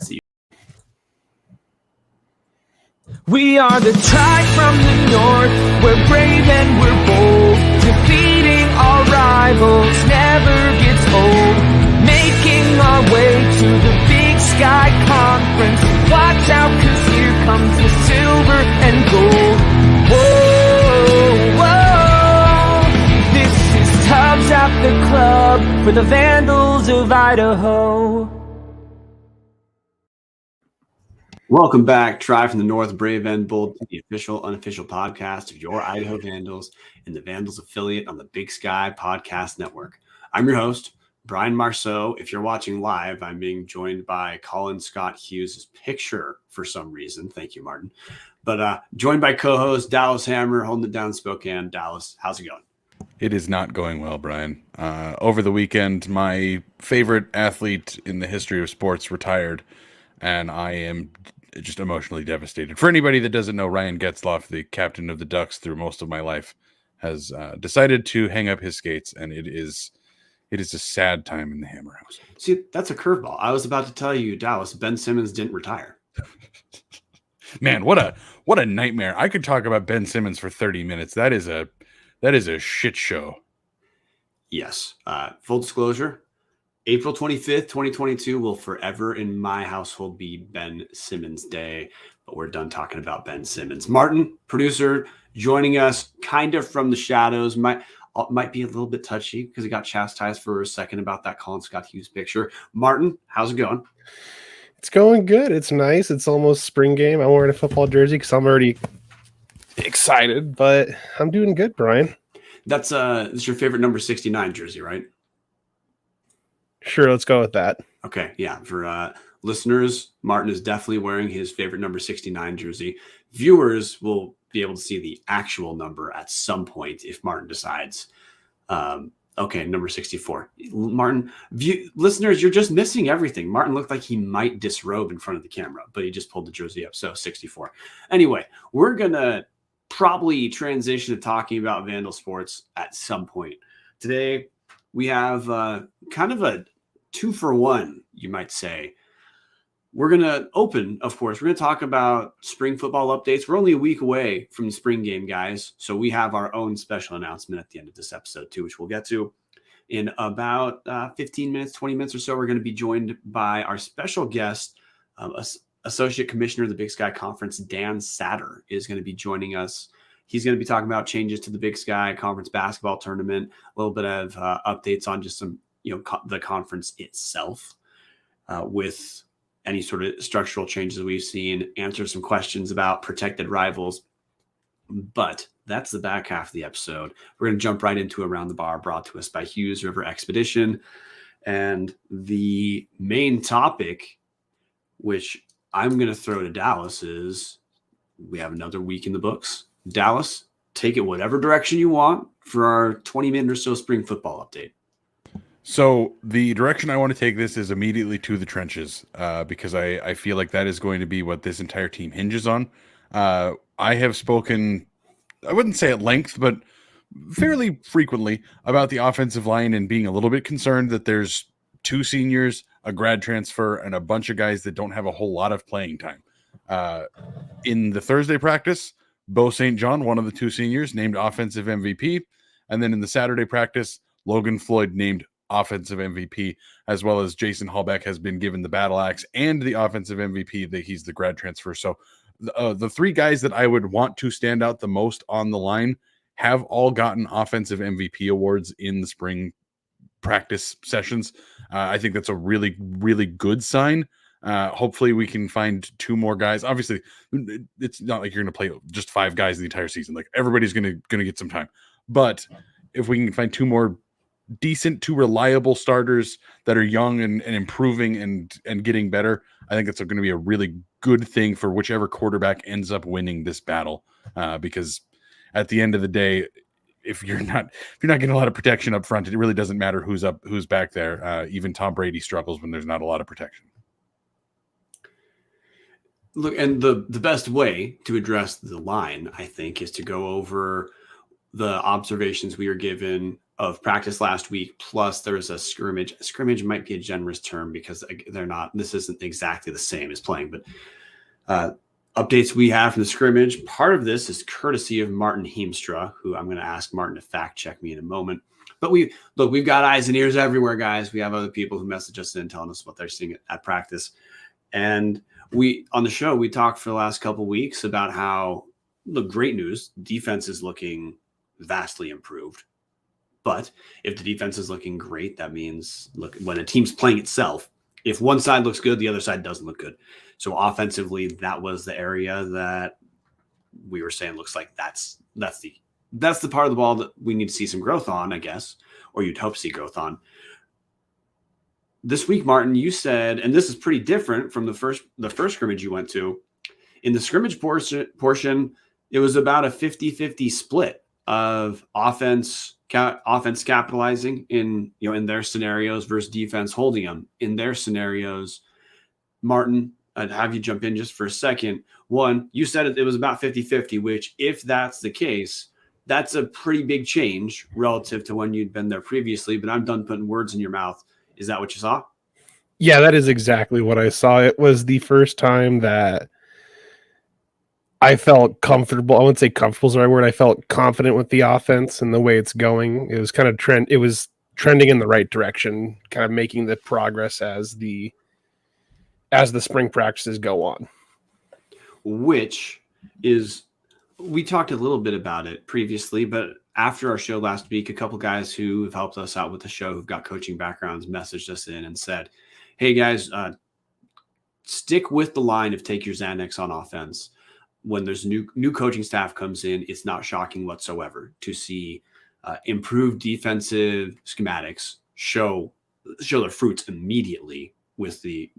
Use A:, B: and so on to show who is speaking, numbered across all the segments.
A: See you.
B: We are the tribe from the north, we're brave and we're bold, defeating our rivals never gets old, making our way to the Big Sky Conference. Watch out, 'cause here comes the silver and gold. Whoa, whoa, this is Tubbs at the club for the Vandals of Idaho.
A: Welcome back, Tribe from the North, Brave and Bold, the official, unofficial podcast of your Idaho Vandals and the Vandals affiliate on the Big Sky Podcast Network. I'm your host, Brian Marceau. If you're watching live, I'm being joined by Colin Scott Hughes' picture for some reason. Thank you, Martin. But joined by co-host Dallas Hammer, holding it down in Spokane. Dallas, how's it going?
C: It is not going well, Brian. Over the weekend, my favorite athlete in the history of sports retired, and I am just emotionally devastated. For anybody that doesn't know, Ryan Getzlaff, the captain of the Ducks through most of my life, has decided to hang up his skates, and it is a sad time in the Hammer house.
A: See, that's a curveball. I was about to tell you, Dallas, Ben Simmons didn't retire.
C: Man, what a nightmare. I could talk about Ben Simmons for 30 minutes. That is a shit show.
A: Yes. Full disclosure, April 25th, 2022 will forever in my household be Ben Simmons Day, but we're done talking about Ben Simmons. Martin, producer, joining us kind of from the shadows, might be a little bit touchy because he got chastised for a second about that Colin Scott Hughes picture. Martin, how's it going?
D: It's going good. It's nice. It's almost spring game. I'm wearing a football jersey because I'm already excited, but I'm doing good, Brian.
A: That's your favorite number 69 jersey, right?
D: Sure, let's go with that.
A: Okay, yeah. For listeners, Martin is definitely wearing his favorite number 69 jersey. Viewers will be able to see the actual number at some point if Martin decides. Okay, number 64. Martin, listeners, you're just missing everything. Martin looked like he might disrobe in front of the camera, but he just pulled the jersey up, so 64. Anyway, we're going to probably transition to talking about Vandal sports at some point. Today, we have kind of a 2-for-1, you might say. We're going to open, of course. We're going to talk about spring football updates. We're only a week away from the spring game, guys. So we have our own special announcement at the end of this episode, too, which we'll get to in about 15 minutes, 20 minutes or so. We're going to be joined by our special guest, Associate Commissioner of the Big Sky Conference, Dan Satter, is going to be joining us. He's going to be talking about changes to the Big Sky Conference basketball tournament, a little bit of updates on just some, the conference itself with any sort of structural changes we've seen, answer some questions about protected rivals. But that's the back half of the episode. We're going to jump right into Around the Bar, brought to us by Hughes River Expedition. And the main topic, which I'm going to throw to Dallas, is we have another week in the books. Dallas, take it whatever direction you want for our 20-minute or so spring football update.
C: So the direction I want to take this is immediately to the trenches because I feel like that is going to be what this entire team hinges on. I have spoken, I wouldn't say at length, but fairly frequently about the offensive line and being a little bit concerned that there's 2 seniors, a grad transfer, and a bunch of guys that don't have a whole lot of playing time. In the Thursday practice, Bo St. John, one of the 2 seniors, named offensive MVP. And then in the Saturday practice, Logan Floyd named offensive MVP, as well as Jason Hallbeck has been given the battle axe and the offensive MVP. That he's the grad transfer. So the 3 guys that I would want to stand out the most on the line have all gotten offensive MVP awards in the spring practice sessions. I think that's a really, really good sign. Hopefully we can find 2 more guys. Obviously, it's not like you're going to play just 5 guys the entire season. Like everybody's going to get some time. But if we can find 2 more decent to reliable starters that are young and improving and getting better, I think that's going to be a really good thing for whichever quarterback ends up winning this battle. Because at the end of the day, if you're not getting a lot of protection up front, it really doesn't matter who's back there. Even Tom Brady struggles when there's not a lot of protection.
A: Look, and the best way to address the line, I think, is to go over the observations we were given of practice last week, plus there was a scrimmage. Scrimmage might be a generous term because this isn't exactly the same as playing, but updates we have from the scrimmage. Part of this is courtesy of Marten Heemstra, who I'm going to ask Marten to fact check me in a moment. But we've got eyes and ears everywhere, guys. We have other people who message us in telling us what they're seeing at practice. And on the show, we talked for the last couple of weeks about how the great news, defense is looking vastly improved. But if the defense is looking great, that means when a team's playing itself, if one side looks good, the other side doesn't look good. So offensively, that was the area that we were saying looks like that's the part of the ball that we need to see some growth on, I guess, or you'd hope to see growth on. This week, Marten, you said, and this is pretty different from the first scrimmage you went to. In the scrimmage portion, it was about a 50-50 split of offense capitalizing in their scenarios versus defense holding them in their scenarios. Marten, I'd have you jump in just for a second. One, you said it was about 50-50, which if that's the case, that's a pretty big change relative to when you'd been there previously, but I'm done putting words in your mouth. Is that what you saw?
D: Yeah, that is exactly what I saw. It was the first time that I felt comfortable. I wouldn't say comfortable is the right word. I felt confident with the offense and the way it's going. It was kind of it was trending in the right direction, kind of making the progress as the spring practices go on.
A: Which is, we talked a little bit about it previously, but after our show last week, a couple guys who have helped us out with the show, who've got coaching backgrounds, messaged us in and said, hey guys, stick with the line of take your Xanax on offense. When there's new coaching staff comes in, it's not shocking whatsoever to see improved defensive schematics show their fruits immediately with the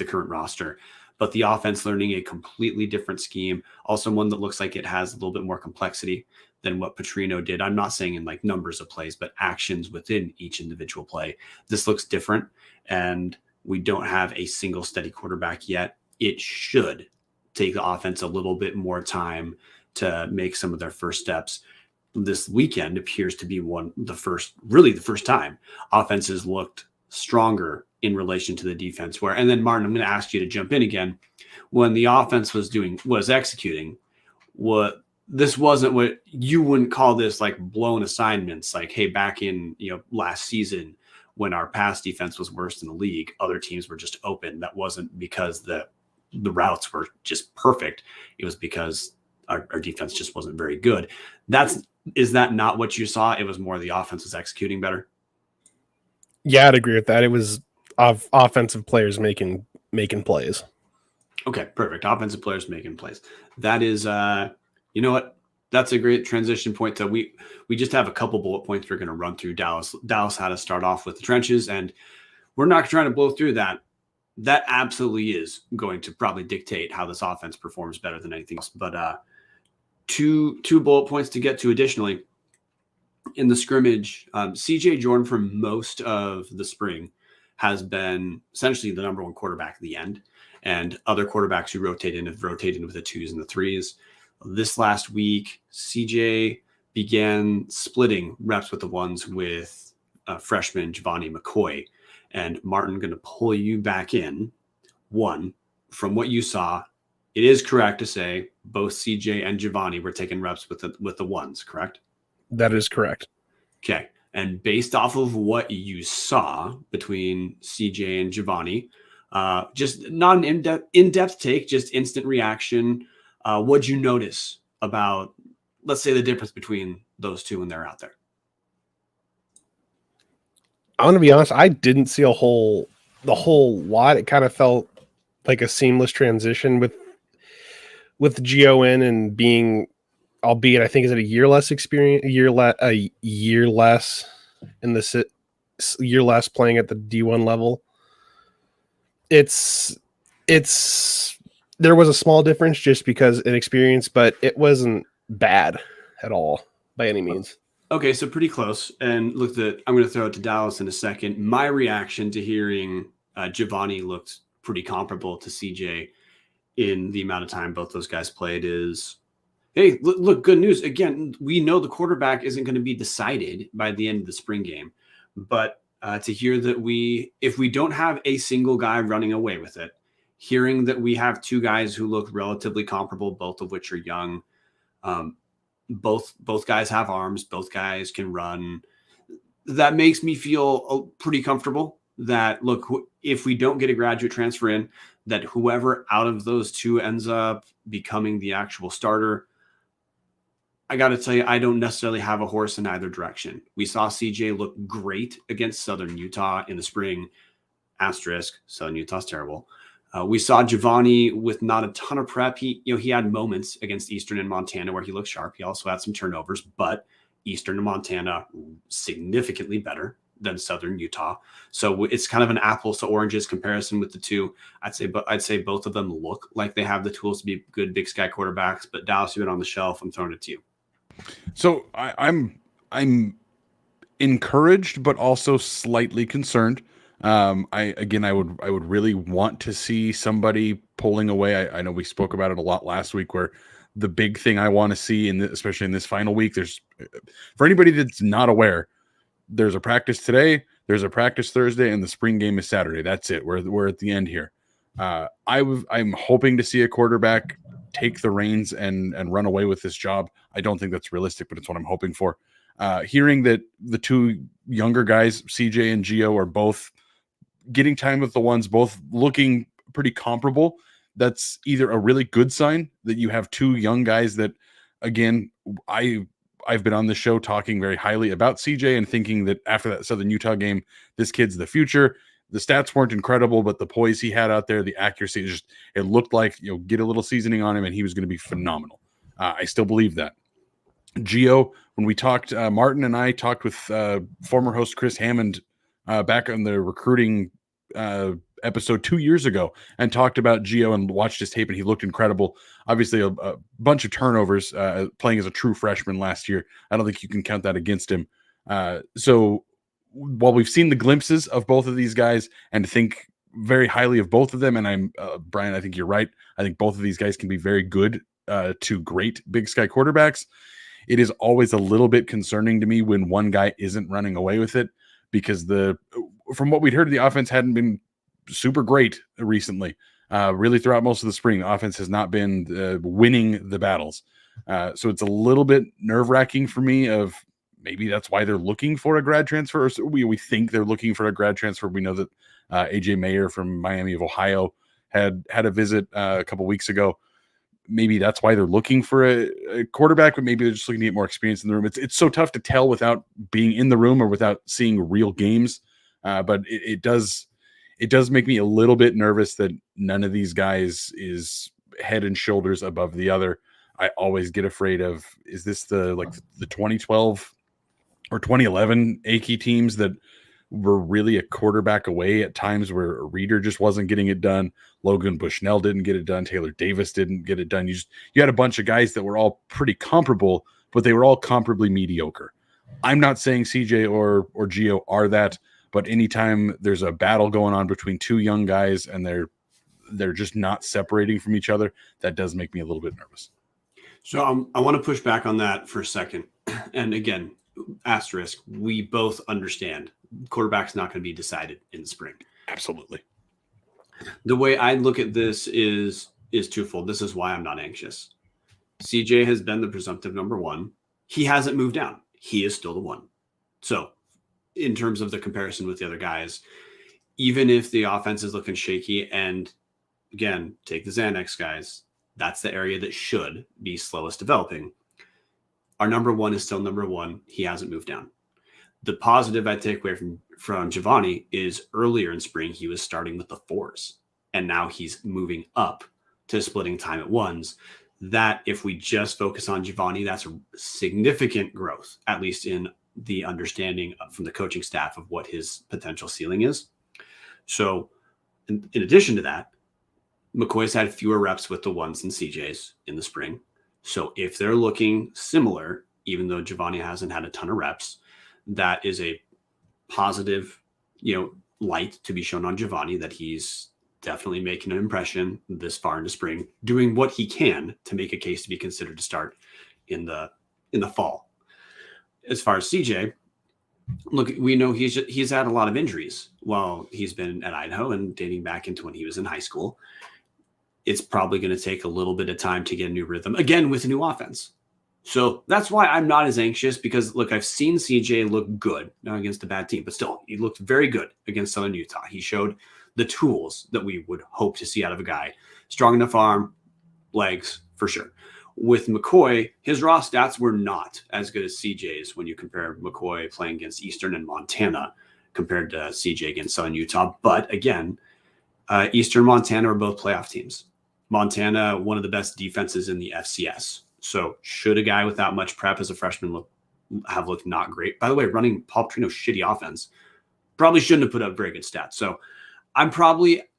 A: current roster. But the offense learning a completely different scheme, also one that looks like it has a little bit more complexity than what Petrino did. I'm not saying in like numbers of plays, but actions within each individual play. This looks different, and we don't have a single steady quarterback yet. It should take the offense a little bit more time to make some of their first steps. This weekend appears to be the first time offenses looked stronger in relation to the defense. And then Marten, I'm going to ask you to jump in again. When the offense was executing, this wasn't what you wouldn't call this like blown assignments. Like, hey, back in last season when our pass defense was worst in the league, other teams were just open. That wasn't because the routes were just perfect. It was because our defense just wasn't very good. Is that not what you saw? It was more the offense was executing better.
D: Yeah, I'd agree with that. It was offensive players making plays.
A: Okay, perfect. Offensive players making plays. That is, you know what? That's a great transition point. So we just have a couple bullet points we're going to run through. Dallas had to start off with the trenches, and we're not trying to blow through that. That absolutely is going to probably dictate how this offense performs better than anything else. But two bullet points to get to additionally. In the scrimmage, CJ Jordan for most of the spring has been essentially the number one quarterback at the end, and other quarterbacks who rotate in have rotated with the 2s and the 3s. This last week, CJ began splitting reps with the 1s with freshman Giovanni McCoy. And Marten, going to pull you back in. One, from what you saw, it is correct to say both CJ and Giovanni were taking reps with the 1s, correct?
D: That is correct.
A: Okay. And based off of what you saw between CJ and Giovanni, just not an in-depth take, just instant reaction. What'd you notice about, let's say, the difference between those two when they're out there?
D: I'm going to be honest. I didn't see the whole lot. It kind of felt like a seamless transition with GON and being, albeit I think is it a year less experience, a year less in the year less playing at the D1 level. It's there was a small difference just because inexperience, but it wasn't bad at all by any means.
A: Okay, so pretty close. And look, I'm going to throw it to Dallas in a second. My reaction to hearing Giovanni looked pretty comparable to CJ in the amount of time both those guys played is Hey, look, good news. Again, we know the quarterback isn't going to be decided by the end of the spring game, but to hear that if we don't have a single guy running away with it, hearing that we have two guys who look relatively comparable, both of which are young, both guys have arms, both guys can run. That makes me feel pretty comfortable that, look, if we don't get a graduate transfer in, that whoever out of those two ends up becoming the actual starter. I got to tell you, I don't necessarily have a horse in either direction. We saw CJ look great against Southern Utah in the spring. Asterisk, Southern Utah's terrible. We saw Giovanni with not a ton of prep. He had moments against Eastern and Montana where he looked sharp. He also had some turnovers, but Eastern and Montana significantly better than Southern Utah. So it's kind of an apples to oranges comparison with the two. I'd say both of them look like they have the tools to be good Big Sky quarterbacks. But Dallas, you've been on the shelf. I'm throwing it to you.
C: So I'm encouraged, but also slightly concerned. I would really want to see somebody pulling away. I know we spoke about it a lot last week, where the big thing I want to see especially in this final week, there's, for anybody that's not aware, there's a practice today, there's a practice Thursday, and the spring game is Saturday. That's it. We're at the end here. I'm hoping to see a quarterback take the reins and run away with this job. I don't think that's realistic, but it's what I'm hoping for. Hearing that the two younger guys, CJ and Gio, are both getting time with the ones, both looking pretty comparable, that's either a really good sign that you have two young guys that, again, I've been on the show talking very highly about CJ and thinking that after that Southern Utah game, this kid's the future. The stats weren't incredible, but the poise he had out there, the accuracy, it looked like, get a little seasoning on him and he was going to be phenomenal. I still believe that. Gio, when we talked, Marten and I talked with former host Chris Hammond back on the recruiting episode 2 years ago and talked about Gio and watched his tape, and he looked incredible. Obviously, a bunch of turnovers playing as a true freshman last year. I don't think you can count that against him. So while we've seen the glimpses of both of these guys and think very highly of both of them, and I'm Brian, I think you're right. I think both of these guys can be very good to great Big Sky quarterbacks. It is always a little bit concerning to me when one guy isn't running away with it, because from what we'd heard, the offense hadn't been super great recently. Really throughout most of the spring, the offense has not been winning the battles. So it's a little bit nerve-wracking for me of maybe that's why they're looking for a grad transfer. Or so we think they're looking for a grad transfer. We know that AJ Mayer from Miami of Ohio had a visit a couple weeks ago. Maybe that's why they're looking for a quarterback, but maybe they're just looking to get more experience in the room. It's so tough to tell without being in the room or without seeing real games. But it does make me a little bit nervous that none of these guys is head and shoulders above the other. I always get afraid of, is this the 2012 or 2011 Aki teams that were really a quarterback away at times, where Reeder just wasn't getting it done. Logan Bushnell didn't get it done. Taylor Davis didn't get it done. You had a bunch of guys that were all pretty comparable, but they were all comparably mediocre. I'm not saying CJ or Gio are that, but anytime there's a battle going on between two young guys and they're just not separating from each other, that does make me a little bit nervous.
A: So I want to push back on that for a second. And again, asterisk, we both understand quarterback's not going to be decided in the spring.
C: Absolutely.
A: The way I look at this is twofold. This is why I'm not anxious. CJ has been the presumptive number one. He hasn't moved down. He is still the one. So in terms of the comparison with the other guys, even if the offense is looking shaky, and again, take the Xanax guys, that's the area that should be slowest developing. Our number one is still number one. He hasn't moved down. The positive I take away from Giovanni is earlier in spring, he was starting with the fours, and now he's moving up to splitting time at ones. That, if we just focus on Giovanni, that's a significant growth, at least in the understanding from the coaching staff of what his potential ceiling is. So in addition to that, McCoy's had fewer reps with the ones and CJs in the spring. So if they're looking similar, even though Giovanni hasn't had a ton of reps, that is a positive, light to be shown on Giovanni, that he's definitely making an impression this far into spring, doing what he can to make a case to be considered to start in the fall. As far as CJ, look, we know he's had a lot of injuries while he's been at Idaho and dating back into when he was in high school. It's probably going to take a little bit of time to get a new rhythm, again, with a new offense. So that's why I'm not as anxious, because, look, I've seen CJ look good, not against a bad team, but still, he looked very good against Southern Utah. He showed the tools that we would hope to see out of a guy. Strong enough arm, legs, for sure. With McCoy, his raw stats were not as good as CJ's when you compare McCoy playing against Eastern and Montana compared to CJ against Southern Utah. But again, Eastern and Montana are both playoff teams. Montana, one of the best defenses in the FCS. So should a guy without much prep as a freshman have looked not great? By the way, running Paul Petrino's shitty offense probably shouldn't have put up very good stats. So I'm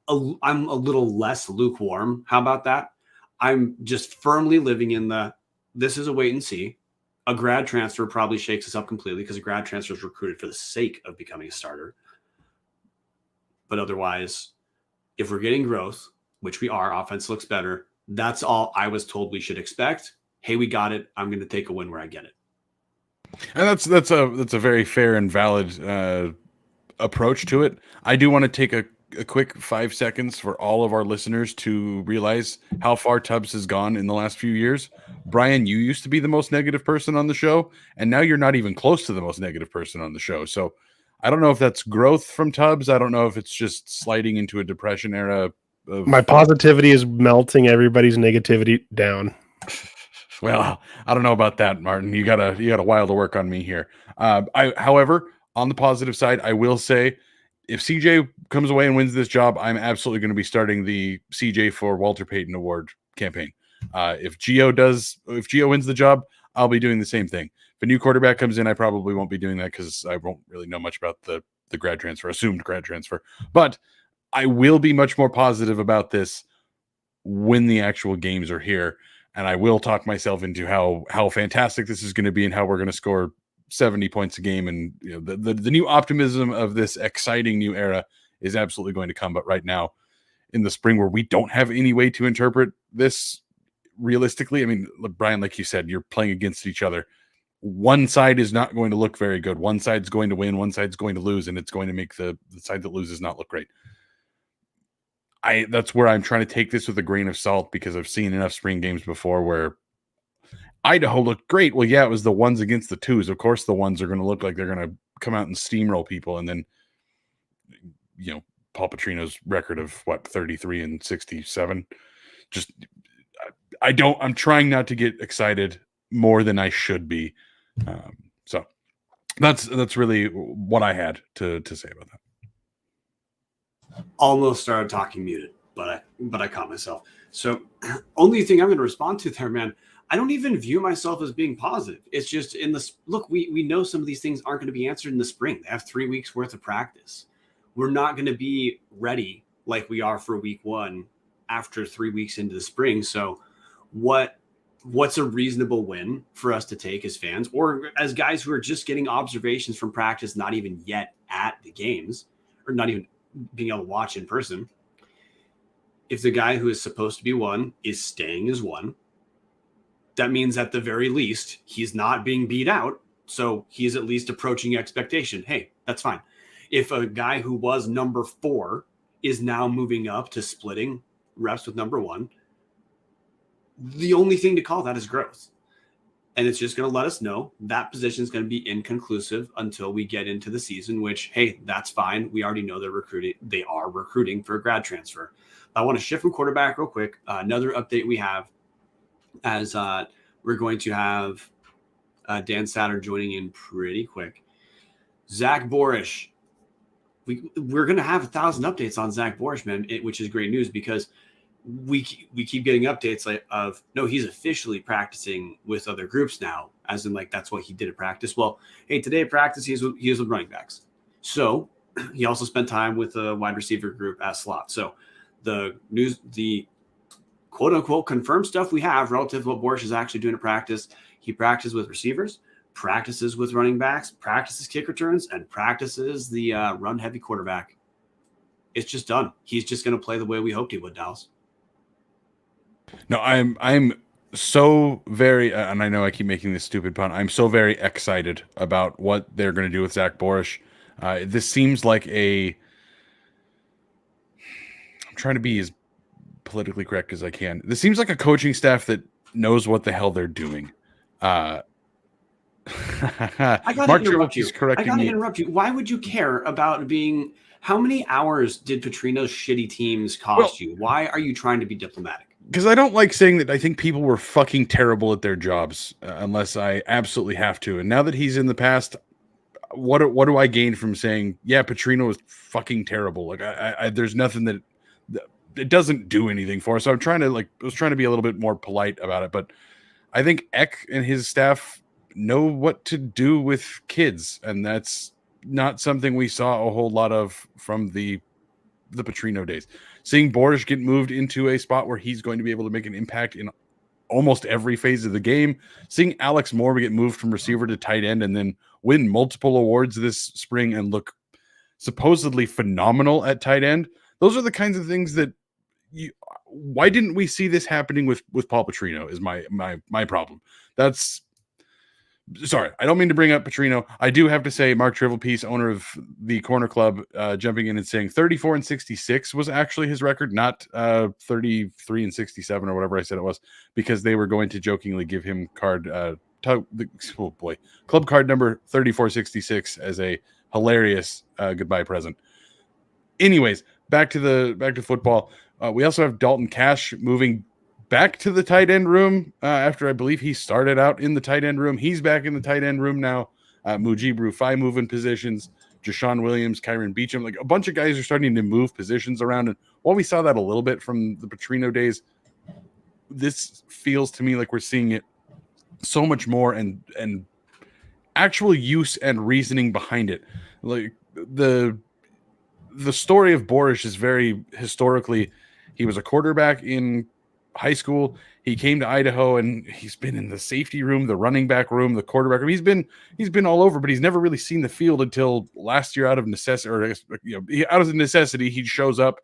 A: a little less lukewarm. How about that? I'm just firmly living in this is a wait and see. A grad transfer probably shakes us up completely, because a grad transfer is recruited for the sake of becoming a starter. But otherwise, if we're getting growth, which we are, offense looks better. That's all I was told we should expect. Hey, we got it. I'm going to take a win where I get it.
C: And that's a very fair and valid approach to it. I do want to take a quick 5 seconds for all of our listeners to realize how far Tubbs has gone in the last few years. Brian, you used to be the most negative person on the show, and now you're not even close to the most negative person on the show. So I don't know if that's growth from Tubbs. I don't know if it's just sliding into a depression era.
D: My positivity is melting everybody's negativity down.
C: Well, I don't know about that, Martin. You got a while to work on me here. However, on the positive side, I will say, if CJ comes away and wins this job, I'm absolutely going to be starting the CJ for Walter Payton Award campaign. If Gio wins the job, I'll be doing the same thing. If a new quarterback comes in, I probably won't be doing that, because I won't really know much about the assumed grad transfer. But I will be much more positive about this when the actual games are here. And I will talk myself into how fantastic this is going to be, and how we're going to score 70 points a game. And the new optimism of this exciting new era is absolutely going to come. But right now in the spring, where we don't have any way to interpret this realistically, I mean, Brian, like you said, you're playing against each other. One side is not going to look very good. One side's going to win, one side's going to lose, and it's going to make the side that loses not look great. That's where I'm trying to take this with a grain of salt, because I've seen enough spring games before where Idaho looked great. Well, yeah, it was the ones against the twos. Of course, the ones are going to look like they're going to come out and steamroll people. And then, Paul Petrino's record of 33 and 67. Just, I'm trying not to get excited more than I should be. So that's really what I had to say about that.
A: Almost started talking muted, but I caught myself. So only thing I'm going to respond to there, man, I don't even view myself as being positive. It's just we know some of these things aren't going to be answered in the spring. They have 3 weeks worth of practice. We're not going to be ready like we are for week 1 after 3 weeks into the spring. So what's a reasonable win for us to take as fans, or as guys who are just getting observations from practice, not even yet at the games, or not even being able to watch in person? If the guy who is supposed to be 1 is staying as 1, that means at the very least he's not being beat out, so he's at least approaching expectation. Hey, that's fine. If a guy who was number 4 is now moving up to splitting reps with number 1, the only thing to call that is growth. And it's just going to let us know that position is going to be inconclusive until we get into the season, which, hey, that's fine. We already know they are recruiting for a grad transfer. I want to shift from quarterback real quick. Another update we have, as we're going to have Dan Satter joining in pretty quick. Zach Borish. We're going to have 1,000 updates on Zach Borish, man, which is great news, because we keep getting updates of, no, he's officially practicing with other groups now, as in that's what he did at practice. Well, hey, today at practice, he was with running backs. So he also spent time with a wide receiver group at slot. So the quote unquote confirmed stuff we have relative to what Borish is actually doing at practice: he practices with receivers, practices with running backs, practices kick returns, and practices the run heavy quarterback. it's just done. He's just going to play the way we hoped he would, Dallas.
C: No, I'm so very, and I know I keep making this stupid pun. I'm so very excited about what they're going to do with Zach Borish. This seems like I'm trying to be as politically correct as I can. This seems like a coaching staff that knows what the hell they're doing.
A: I gotta interrupt you. Why would you care about being? How many hours did Petrino's shitty teams cost you? Why are you trying to be diplomatic?
C: Because I don't like saying that I think people were fucking terrible at their jobs unless I absolutely have to. And now that he's in the past, what do I gain from saying, yeah, Petrino was fucking terrible? Like there's nothing that it doesn't do anything for us. So I was trying to be a little bit more polite about it. But I think Eck and his staff know what to do with kids. And that's not something we saw a whole lot of from the Petrino days. Seeing Borish get moved into a spot where he's going to be able to make an impact in almost every phase of the game. Seeing Alex Moore get moved from receiver to tight end and then win multiple awards this spring and look supposedly phenomenal at tight end. Those are the kinds of things that why didn't we see this happening with Paul Petrino is my problem. Sorry, I don't mean to bring up Petrino. I do have to say Mark Trivelpiece, owner of the Corner Club, jumping in and saying 34-66 was actually his record, not 33-67 or whatever I said it was, because they were going to jokingly give him club card number 3466 as a hilarious goodbye present. Anyways, back to football. We also have Dalton Cash moving back to the tight end room after I believe he started out in the tight end room. He's back in the tight end room now. Mujib Rufai moving positions. Jashawn Williams, Kyron Beecham, like a bunch of guys are starting to move positions around. And while we saw that a little bit from the Petrino days, this feels to me like we're seeing it so much more and actual use and reasoning behind it. Like the story of Borish is very historically, he was a quarterback in high school. He came to Idaho and he's been in the safety room, the running back room, the quarterback room. He's been all over, but he's never really seen the field until last year out of necessity, out of necessity, he shows up,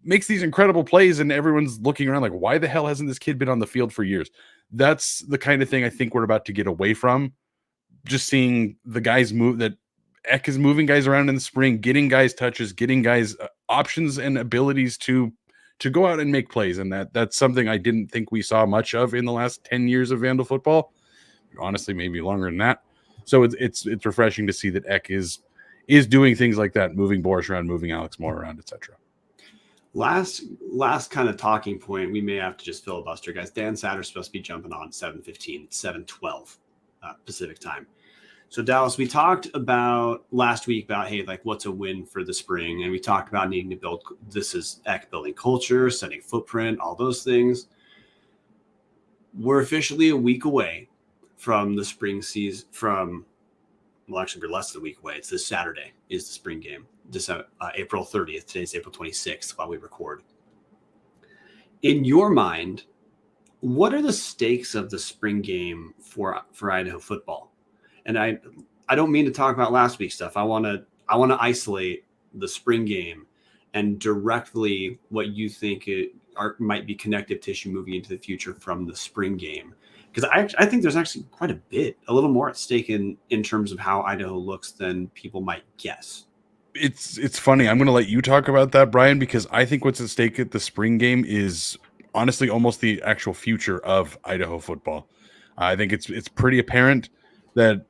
C: makes these incredible plays, and everyone's looking around like, why the hell hasn't this kid been on the field for years? That's the kind of thing I think we're about to get away from. Just seeing the guys move, that Eck is moving guys around in the spring, getting guys touches, getting guys options and abilities to go out and make plays. And that's something I didn't think we saw much of in the last 10 years of Vandal football. Honestly, maybe longer than that. So it's refreshing to see that Eck is doing things like that, moving Borish around, moving Alex Moore around, etc.
A: Last kind of talking point, we may have to just filibuster, guys. Dan Satter's supposed to be jumping on 7:15, 7:12 Pacific time. So Dallas, we talked about last week about, hey, like what's a win for the spring? And we talked about needing to build, this is Eck building culture, setting footprint, all those things. We're officially a week away from the spring season actually we're less than a week away. It's this Saturday is the spring game, April 30th. Today's April 26th while we record. In your mind, what are the stakes of the spring game for Idaho football? And I don't mean to talk about last week's stuff. I want to isolate the spring game and directly what you think might be connective tissue moving into the future from the spring game. Because I think there's actually quite a little more at stake in terms of how Idaho looks than people might guess.
C: It's funny. I'm going to let you talk about that, Brian, because I think what's at stake at the spring game is honestly almost the actual future of Idaho football. I think it's pretty apparent that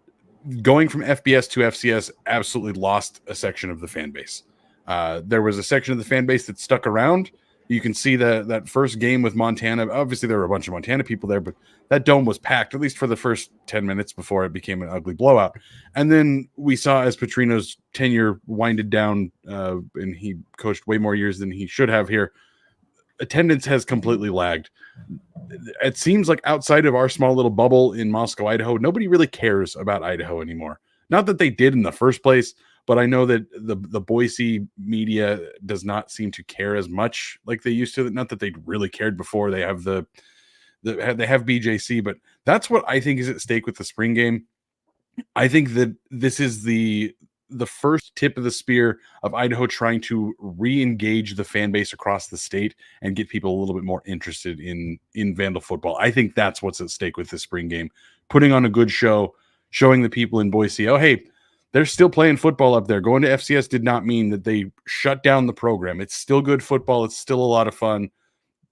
C: going from FBS to FCS absolutely lost a section of the fan base. There was a section of the fan base that stuck around. You can see that first game with Montana. Obviously, there were a bunch of Montana people there, but that dome was packed, at least for the first 10 minutes before it became an ugly blowout. And then we saw as Petrino's tenure winded down, and he coached way more years than he should have here, attendance has completely lagged. It seems like outside of our small little bubble in Moscow, Idaho, nobody really cares about Idaho anymore. Not that they did in the first place, but I know that the Boise media does not seem to care as much like they used to. Not that they really cared before. They have they have BJC, but that's what I think is at stake with the spring game. I think that this is the the first tip of the spear of Idaho trying to re-engage the fan base across the state and get people a little bit more interested in Vandal football. I think that's what's at stake with this spring game. Putting on a good show, showing the people in Boise, oh, hey, they're still playing football up there. Going to FCS did not mean that they shut down the program. It's still good football. It's still a lot of fun.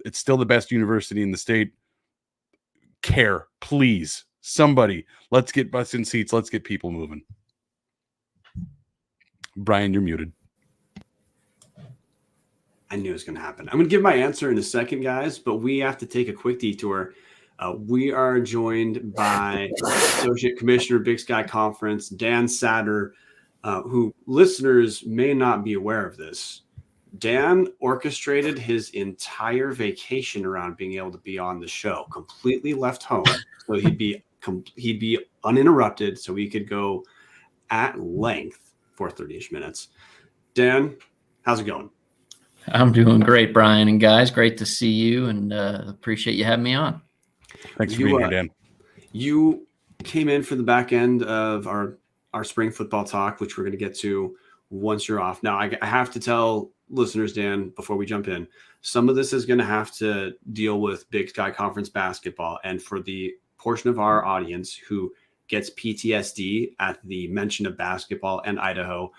C: It's still the best university in the state. Care, please. Somebody, let's get butts in seats. Let's get people moving. Brian, you're muted.
A: I knew it was going to happen. I'm going to give my answer in a second, guys, but we have to take a quick detour. We are joined by Associate Commissioner, Big Sky Conference, Dan Satter, who listeners may not be aware of this. Dan orchestrated his entire vacation around being able to be on the show, completely left home. So he'd be uninterrupted so he could go at length for 30-ish minutes. Dan, how's it going?
E: I'm doing great, Brian and guys. Great to see you, and appreciate you having me on.
C: Thanks for being here, Dan.
A: You came in for the back end of our spring football talk, which we're going to get to once you're off. Now, I have to tell listeners, Dan, before we jump in, some of this is going to have to deal with Big Sky Conference basketball. And for the portion of our audience who gets PTSD at the mention of basketball and Idaho,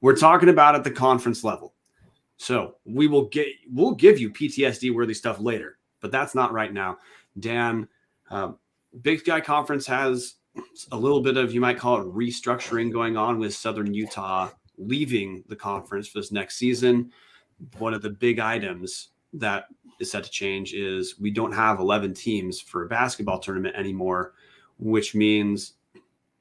A: we're talking about at the conference level. So we'll give you PTSD worthy stuff later, but that's not right now. Dan, Big Sky Conference has a little bit of, you might call it, restructuring going on with Southern Utah leaving the conference for this next season. One of the big items that is set to change is we don't have 11 teams for a basketball tournament anymore, which means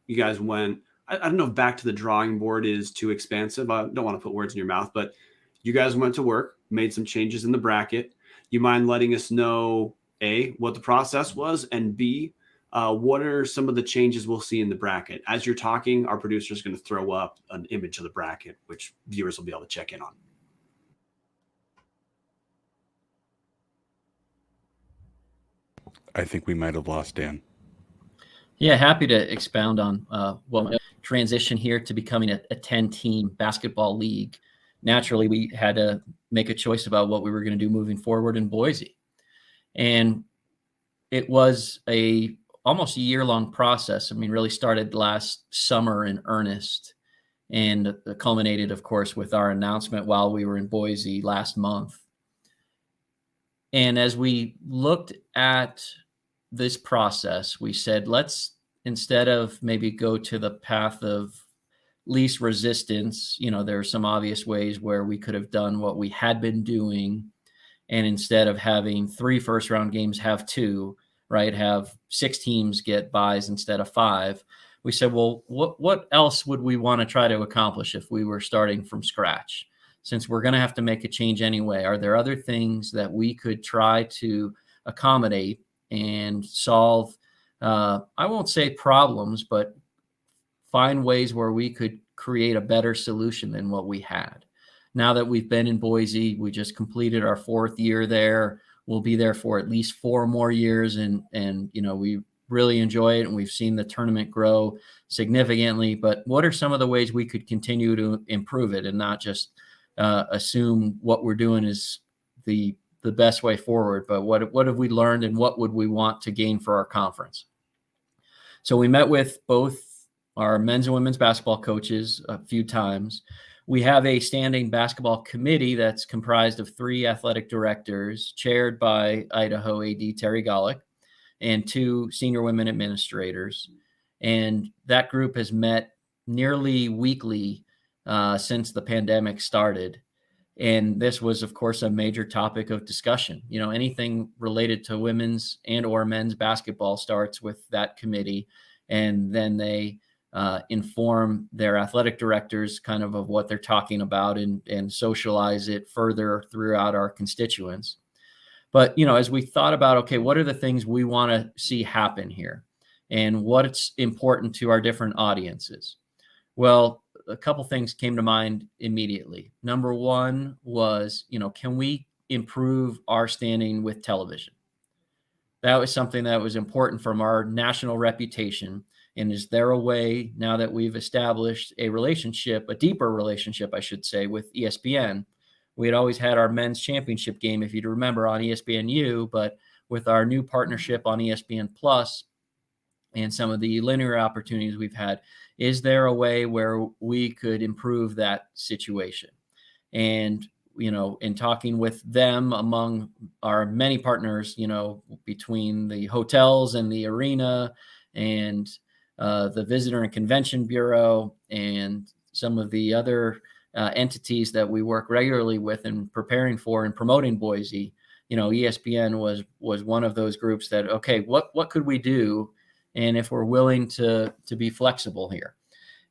A: you guys went, I don't know if back to the drawing board is too expansive. I don't want to put words in your mouth, but you guys went to work, made some changes in the bracket. You mind letting us know, A, what the process was, and B, what are some of the changes we'll see in the bracket? As you're talking, our producer is going to throw up an image of the bracket, which viewers will be able to check in on.
C: I think we might have lost Dan.
E: Yeah, happy to expound on transition here to becoming a 10-team basketball league. Naturally, we had to make a choice about what we were going to do moving forward in Boise. And it was almost a year-long process. I mean, really started last summer in earnest and culminated, of course, with our announcement while we were in Boise last month. And as we looked at this process, we said, let's, instead of maybe go to the path of least resistance, there are some obvious ways where we could have done what we had been doing. And instead of having 3 first-round games, have 2, right? Have 6 teams get buys instead of 5. We said, well, what else would we want to try to accomplish if we were starting from scratch? Since we're going to have to make a change anyway, are there other things that we could try to accommodate and solve, I won't say problems, but find ways where we could create a better solution than what we had? Now that we've been in Boise, we just completed our 4th year there. We'll be there for at least 4 more years. And we really enjoy it. And we've seen the tournament grow significantly. But what are some of the ways we could continue to improve it and not just assume what we're doing is the best way forward, but what have we learned and what would we want to gain for our conference? So we met with both our men's and women's basketball coaches a few times. We have a standing basketball committee that's comprised of 3 athletic directors, chaired by Idaho AD Terry Golick, and 2 senior women administrators. And that group has met nearly weekly since the pandemic started. And this was, of course, a major topic of discussion. Anything related to women's and or men's basketball starts with that committee. And then they inform their athletic directors kind of what they're talking about and socialize it further throughout our constituents. But, as we thought about, okay, what are the things we want to see happen here and what's important to our different audiences? Well, a couple things came to mind immediately. Number one was, can we improve our standing with television? That was something that was important from our national reputation. And is there a way, now that we've established a relationship, a deeper relationship, I should say, with ESPN? We had always had our men's championship game, if you remember, on ESPNU, but with our new partnership on ESPN Plus and some of the linear opportunities we've had, is there a way where we could improve that situation? And, in talking with them, among our many partners, between the hotels and the arena and the Visitor and Convention Bureau and some of the other entities that we work regularly with in preparing for and promoting Boise, ESPN was one of those groups that, okay, what could we do? And if we're willing to be flexible here.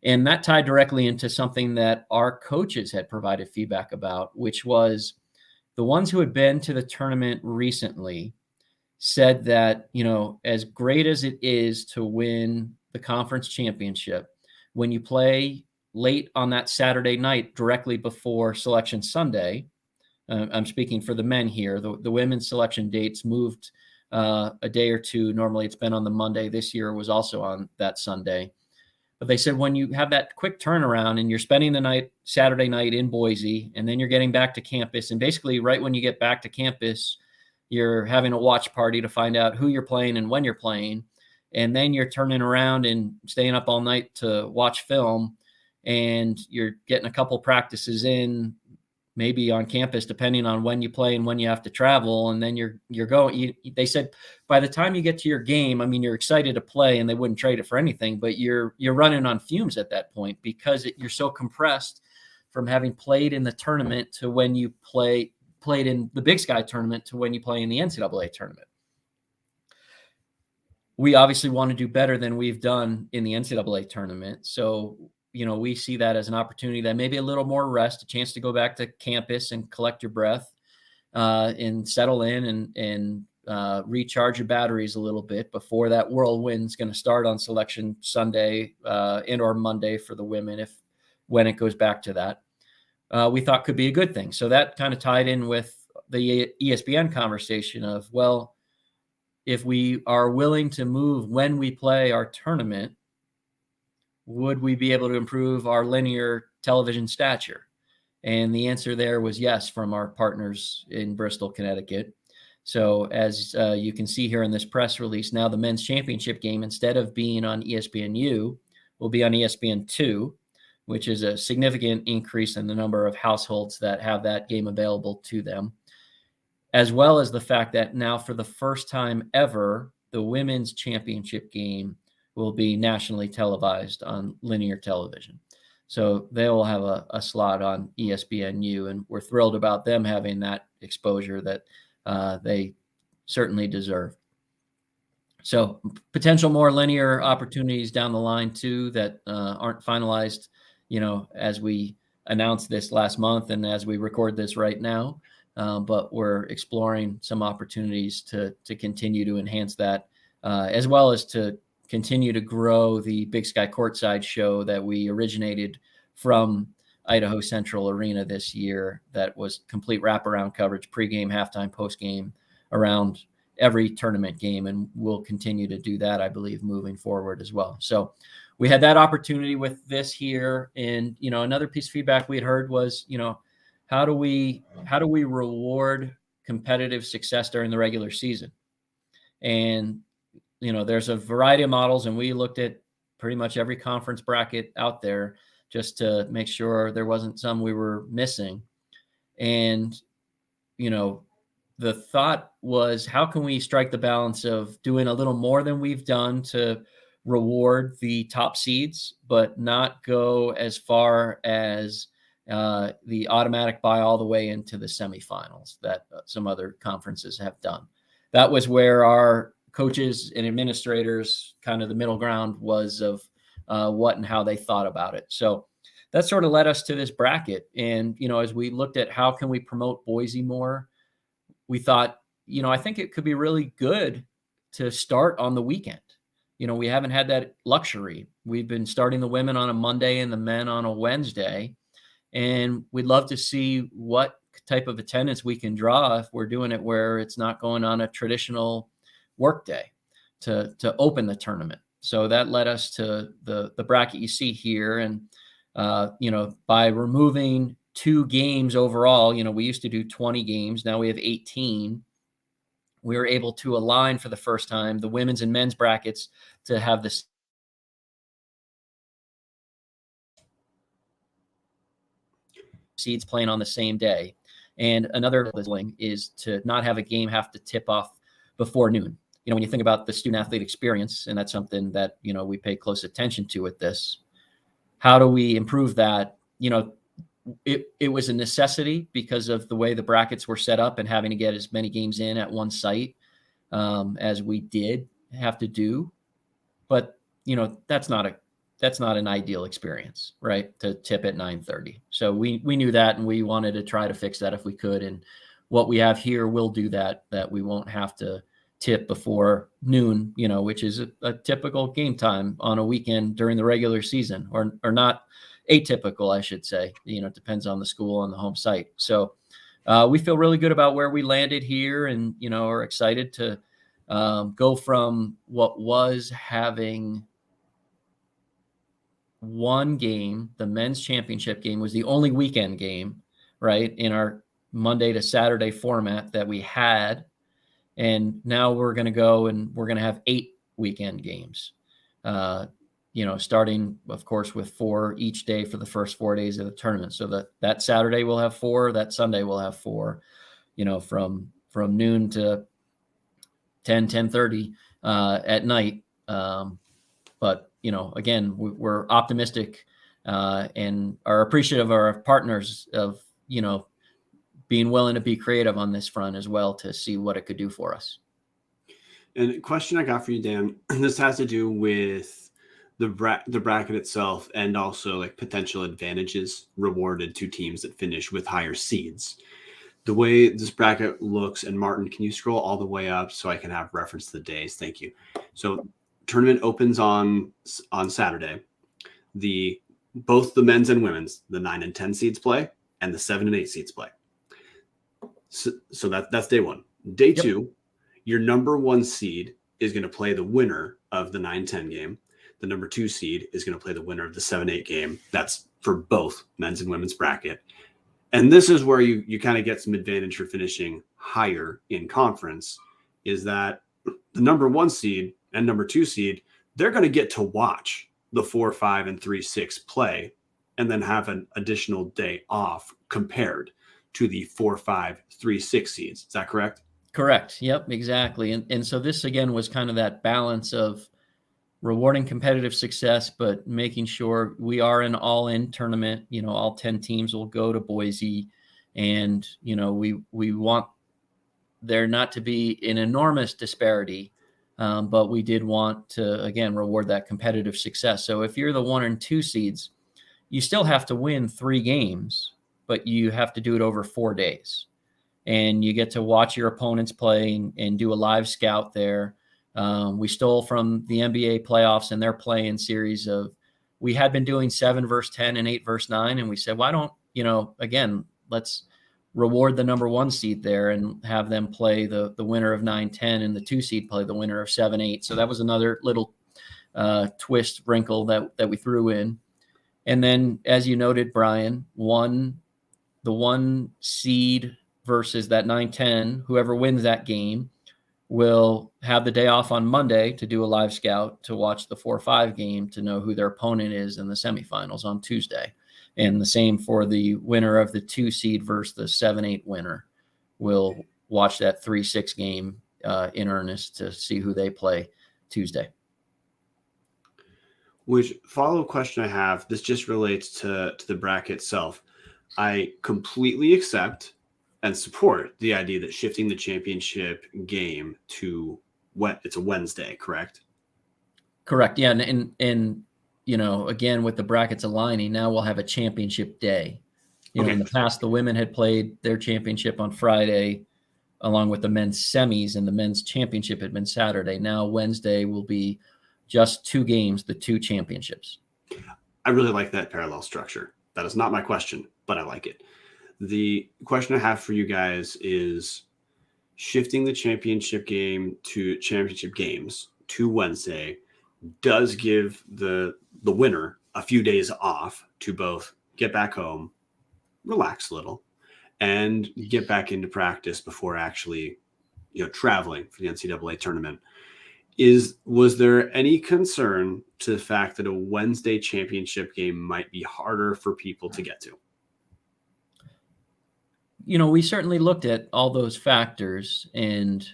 E: And that tied directly into something that our coaches had provided feedback about, which was the ones who had been to the tournament recently said that, as great as it is to win the conference championship, when you play late on that Saturday night directly before Selection Sunday, I'm speaking for the men here, the women's selection dates moved a day or two. Normally it's been on the Monday. This year was also on that Sunday. But they said when you have that quick turnaround and you're spending the night, Saturday night in Boise, and then you're getting back to campus, and basically right when you get back to campus, you're having a watch party to find out who you're playing and when you're playing. And then you're turning around and staying up all night to watch film, and you're getting a couple practices in, maybe on campus, depending on when you play and when you have to travel. And then you're going, they said by the time you get to your game, I mean, you're excited to play and they wouldn't trade it for anything, but you're running on fumes at that point because you're so compressed from having played in the tournament to when you played in the Big Sky tournament to when you play in the NCAA tournament. We obviously want to do better than we've done in the NCAA tournament. So, we see that as an opportunity that maybe a little more rest, a chance to go back to campus and collect your breath and settle in and recharge your batteries a little bit before that whirlwind's going to start on Selection Sunday and or Monday for the women when it goes back to that. We thought could be a good thing. So that kind of tied in with the ESPN conversation of, well, if we are willing to move when we play our tournament, would we be able to improve our linear television stature? And the answer there was yes, from our partners in Bristol, Connecticut. So as you can see here in this press release, now the men's championship game, instead of being on ESPNU, will be on ESPN2, which is a significant increase in the number of households that have that game available to them, as well as the fact that now for the first time ever, the women's championship game will be nationally televised on linear television. So they will have a slot on ESPNU, and we're thrilled about them having that exposure that they certainly deserve. So potential more linear opportunities down the line too that aren't finalized, as we announced this last month and as we record this right now. But we're exploring some opportunities to continue to enhance that, as well as to continue to grow the Big Sky Courtside show that we originated from Idaho Central Arena this year. That was complete wraparound coverage, pregame, halftime, postgame, around every tournament game. And we'll continue to do that, I believe, moving forward as well. So we had that opportunity with this here. And, another piece of feedback we had heard was, how do we reward competitive success during the regular season? And, there's a variety of models, and we looked at pretty much every conference bracket out there just to make sure there wasn't some we were missing. And, the thought was, how can we strike the balance of doing a little more than we've done to reward the top seeds, but not go as far as the automatic buy all the way into the semifinals that some other conferences have done. That was where our coaches and administrators, kind of the middle ground was of what and how they thought about it. So that sort of led us to this bracket. And, as we looked at how can we promote Boise more, we thought, I think it could be really good to start on the weekend. We haven't had that luxury. We've been starting the women on a Monday and the men on a Wednesday. And we'd love to see what type of attendance we can draw if we're doing it where it's not going on a traditional work day to open the tournament. So that led us to the bracket you see here. And, by removing 2 games overall, we used to do 20 games. Now we have 18. We were able to align for the first time the women's and men's brackets to have this seeds playing on the same day. And another thing is to not have a game have to tip off before noon. When you think about the student athlete experience, and that's something that, we pay close attention to with this, how do we improve that? It was a necessity because of the way the brackets were set up and having to get as many games in at one site as we did have to do. But, that's not an ideal experience, right? To tip at 9:30. So we knew that, and we wanted to try to fix that if we could. And what we have here will do that we won't have to tip before noon, which is a typical game time on a weekend during the regular season, or not atypical, I should say. It depends on the school and the home site. So we feel really good about where we landed here, and, are excited to go from what was having one game. The men's championship game was the only weekend game, right, in our Monday to Saturday format that we had. And now we're going to go and we're going to have 8 weekend games, starting, of course, with 4 each day for the first 4 days of the tournament. So that Saturday we'll have 4, that Sunday we'll have 4, from noon to 10:30 at night. But, again, we're optimistic and are appreciative of our partners of, being willing to be creative on this front as well to see what it could do for us.
A: And a question I got for you, Dan, this has to do with the bracket itself and also like potential advantages rewarded to teams that finish with higher seeds. The way this bracket looks, and Marten, can you scroll all the way up so I can have reference to the days? Thank you. So tournament opens on Saturday. Both the men's and women's, the 9 and 10 seeds play, and the 7 and 8 seeds play. So that's day 1. Day 2, your number 1 seed is going to play the winner of the 9-10 game. The number 2 seed is going to play the winner of the 7-8 game. That's for both men's and women's bracket. And this is where you kind of get some advantage for finishing higher in conference, is that the number 1 seed and number 2 seed, they're going to get to watch the 4, 5, and 3, 6 play and then have an additional day off compared to the 4, 5, 3, 6 seeds. Is that correct?
E: Correct. Yep, exactly. And so this, again, was kind of that balance of rewarding competitive success, but making sure we are an all-in tournament. All 10 teams will go to Boise, and, we want there not to be an enormous disparity, but we did want to, again, reward that competitive success. So if you're the 1 and 2 seeds, you still have to win 3 games, but you have to do it over 4 days. And you get to watch your opponents play and do a live scout there. We stole from the NBA playoffs and their play-in series we had been doing 7 versus 10 and 8 versus 9. And we said, why don't, again, let's reward the number 1 seed there and have them play the winner of 9-10 and the 2 seed play the winner of 7-8. So that was another little twist wrinkle that we threw in. And then, as you noted, Brian, the 1 seed versus that 9-10, whoever wins that game will have the day off on Monday to do a live scout to watch the 4-5 game to know who their opponent is in the semifinals on Tuesday. And the same for the winner of the 2 seed versus the 7-8 winner will watch that 3-6 game in earnest to see who they play Tuesday.
A: Which follow-up question I have, this just relates to the bracket itself. I completely accept and support the idea that shifting the championship game to it's a Wednesday, correct?
E: Correct. Yeah. And again, with the brackets aligning, now we'll have a championship day. In the past, the women had played their championship on Friday along with the men's semis, and the men's championship had been Saturday. Now Wednesday will be just 2 games, the 2 championships.
A: I really like that parallel structure. That is not my question, but I like it. The question I have for you guys is shifting the championship games to Wednesday. does give the winner a few days off to both get back home, relax a little, and get back into practice before actually, traveling for the NCAA tournament. Was there any concern to the fact that a Wednesday championship game might be harder for people to get to?
E: We certainly looked at all those factors, and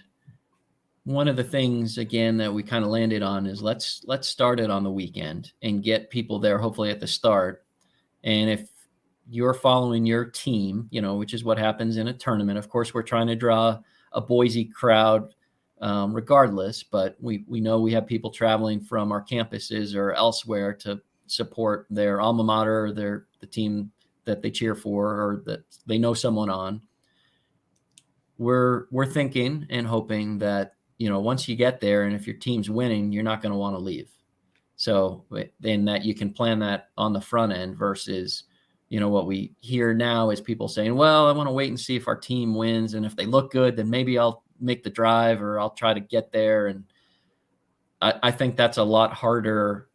E: one of the things, again, that we kind of landed on is let's start it on the weekend and get people there, hopefully at the start. And if you're following your team, which is what happens in a tournament, of course, we're trying to draw a Boise crowd regardless, but we know we have people traveling from our campuses or elsewhere to support their alma mater, or the team that they cheer for, or that they know someone on. We're thinking and hoping that, once you get there, and if your team's winning, you're not going to want to leave. So then that you can plan that on the front end versus, what we hear now is people saying, well, I want to wait and see if our team wins. And if they look good, then maybe I'll make the drive, or I'll try to get there. And I think that's a lot harder,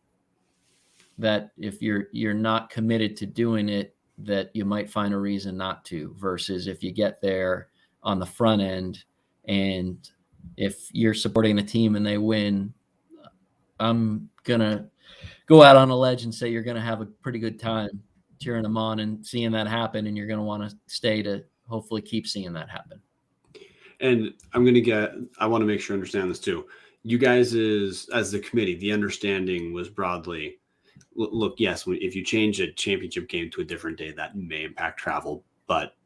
E: that if you're not committed to doing it, that you might find a reason not to, versus if you get there on the front end, and if you're supporting the team and they win, I'm going to go out on a ledge and say you're going to have a pretty good time cheering them on and seeing that happen. And you're going to want to stay to hopefully keep seeing that happen.
A: And I want to make sure I understand this too. You guys as the committee, the understanding was broadly, look, yes, if you change a championship game to a different day, that may impact travel. But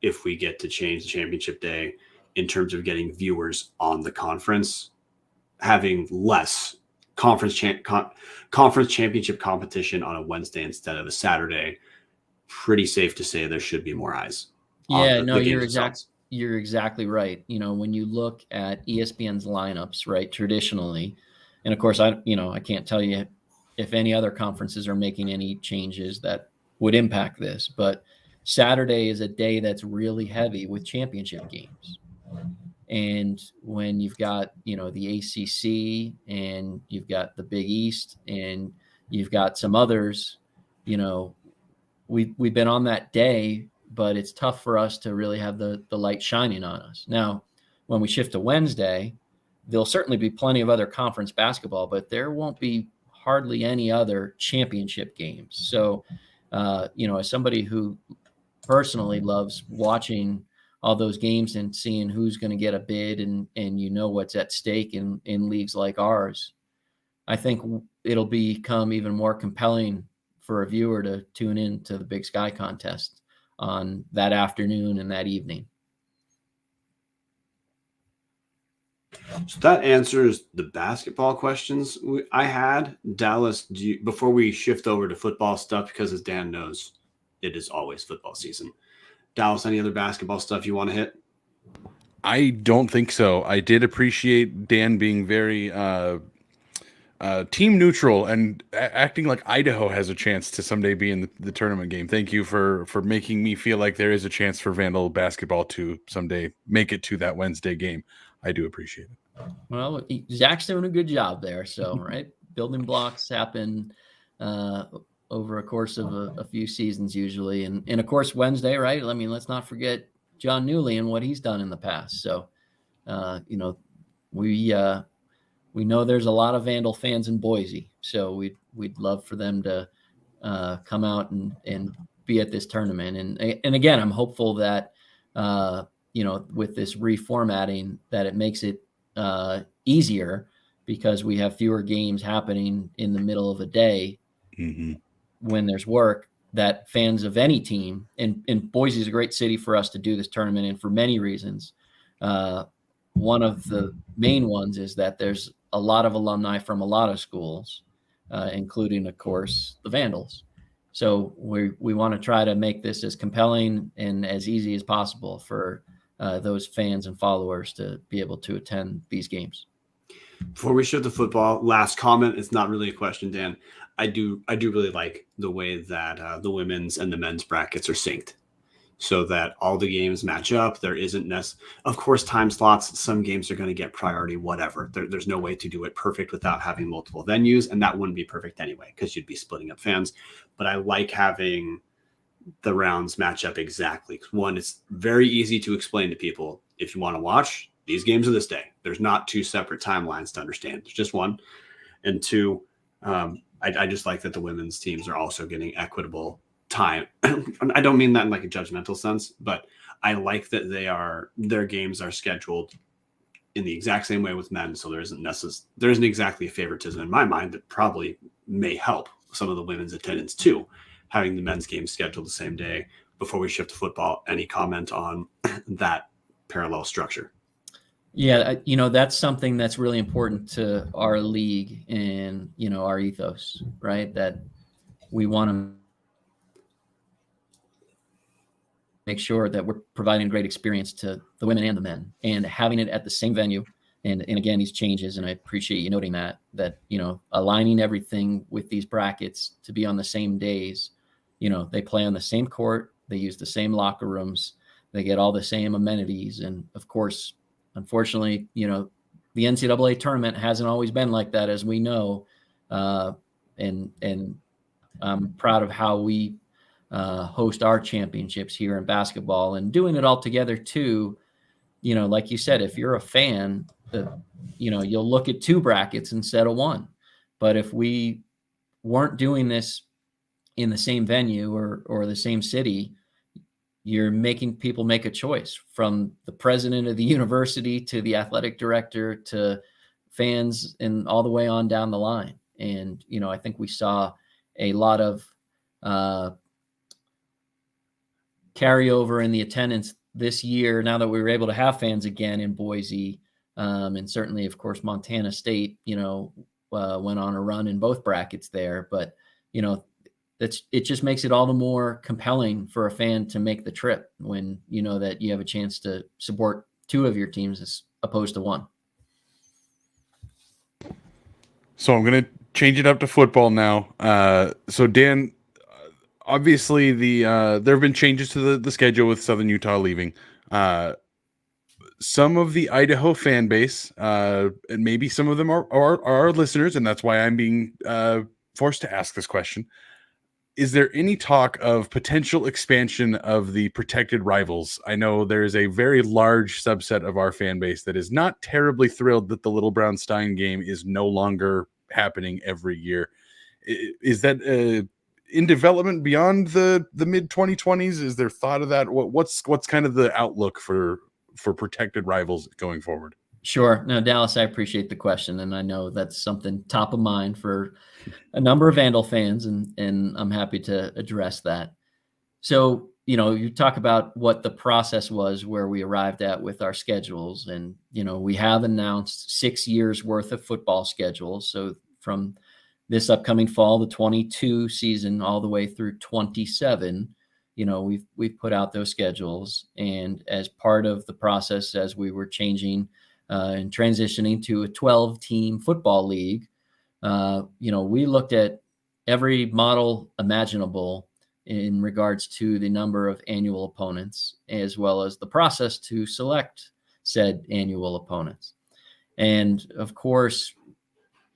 A: if we get to change the championship day in terms of getting viewers on the conference, having less conference championship competition on a Wednesday instead of a Saturday, pretty safe to say there should be more eyes.
E: Yeah, no, you're exactly right. When you look at ESPN's lineups, right, traditionally, and of course, I can't tell you if any other conferences are making any changes that would impact this, but Saturday is a day that's really heavy with championship games. And when you've got, the ACC, and you've got the Big East, and you've got some others, we've been on that day, but it's tough for us to really have the light shining on us. Now, when we shift to Wednesday, there'll certainly be plenty of other conference basketball, but there won't be hardly any other championship games. So, as somebody who personally loves watching all those games and seeing who's going to get a bid and what's at stake in leagues like ours, I think it'll become even more compelling for a viewer to tune in to the Big Sky contest on that afternoon and that evening.
A: So that answers the basketball questions I had. Dallas, before we shift over to football stuff, because as Dan knows, it is always football season. Dallas, any other basketball stuff you want to hit?
C: I don't think so. I did appreciate Dan being very team neutral and acting like Idaho has a chance to someday be in the tournament game. Thank you for making me feel like there is a chance for Vandal basketball to someday make it to that Wednesday game. I do appreciate it.
E: Well, Zach's doing a good job there. So, right, building blocks happen over a course of a few seasons usually. And of course, Wednesday, right? I mean, let's not forget John Newley and what he's done in the past. So, we know there's a lot of Vandal fans in Boise. So we'd love for them to come out and be at this tournament. And again, I'm hopeful that, with this reformatting, that it makes it easier, because we have fewer games happening in the middle of a day. Mm-hmm. When there's work, that fans of any team, and Boise is a great city for us to do this tournament in for many reasons. One of the main ones is that there's a lot of alumni from a lot of schools, including, of course, the Vandals. So we want to try to make this as compelling and as easy as possible for those fans and followers to be able to attend these games.
A: Before we shift to football, last comment. It's not really a question, Dan. I do really like the way that the women's and the men's brackets are synced. so that all the games match up. There isn't of course, time slots. Some games are going to get priority, whatever. There's no way to do it perfect without having multiple venues, and that wouldn't be perfect anyway because you'd be splitting up fans. But I like having the rounds match up exactly. One, it's very easy to explain to people. If you want to watch, these games are this day. There's not two separate timelines to understand. There's just one. And two, I just like that the women's teams are also getting equitable time. I don't mean that in like a judgmental sense, but I like that their games are scheduled in the exact same way with men. So there isn't exactly a favoritism in my mind that probably may help some of the women's attendance too, having the men's games scheduled the same day. Before we shift to football, any comment on that parallel structure?
E: Yeah, that's something that's really important to our league and, our ethos, right? That we want to make sure that we're providing a great experience to the women and the men, and having it at the same venue. And again, these changes, and I appreciate you noting that, aligning everything with these brackets to be on the same days. They play on the same court, they use the same locker rooms, they get all the same amenities. And of course, unfortunately, the NCAA tournament hasn't always been like that, as we know. And I'm proud of how we host our championships here in basketball, and doing it all together too. Like you said, if you're a fan, you'll look at two brackets instead of one. But if we weren't doing this in the same venue or the same city, you're making people make a choice, from the president of the university to the athletic director to fans and all the way on down the line. And, I think we saw a lot of carryover in the attendance this year, now that we were able to have fans again in Boise. And certainly, of course, Montana State, went on a run in both brackets there. But, it just makes it all the more compelling for a fan to make the trip when you know that you have a chance to support two of your teams as opposed to one.
C: So I'm going to change it up to football now. So Dan, obviously there have been changes to the schedule with Southern Utah leaving. Some of the Idaho fan base, and maybe some of them are our listeners, and that's why I'm being forced to ask this question. Is there any talk of potential expansion of the protected rivals? I know there is a very large subset of our fan base that is not terribly thrilled that the Little Brown Stein game is no longer happening every year. Is that in development beyond the mid 2020s? Is there thought of that? What's kind of the outlook for protected rivals going forward?
E: Sure. No, Dallas, I appreciate the question. And I know that's something top of mind for a number of Vandal fans, and I'm happy to address that. So, you talk about what the process was where we arrived at with our schedules. And, we have announced 6 years worth of football schedules. So from this upcoming fall, the 22 season, all the way through 27, we've put out those schedules. And as part of the process, as we were changing and transitioning to a 12-team football league, we looked at every model imaginable in regards to the number of annual opponents, as well as the process to select said annual opponents. And of course,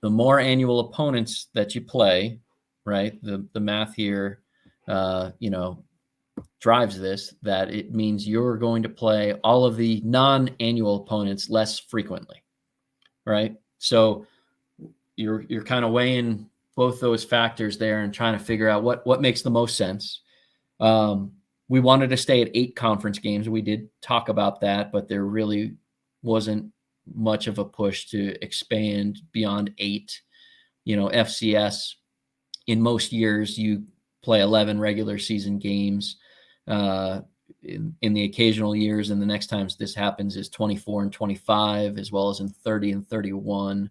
E: the more annual opponents that you play, right, the math here, drives this, that it means you're going to play all of the non-annual opponents less frequently, right? So you're kind of weighing both those factors there and trying to figure out what makes the most sense. We wanted to stay at 8 conference games. We did talk about that, but there really wasn't much of a push to expand beyond 8. FCS, in most years, you play 11 regular season games. In the occasional years, and the next times this happens is 24 and 25, as well as in 30 and 31.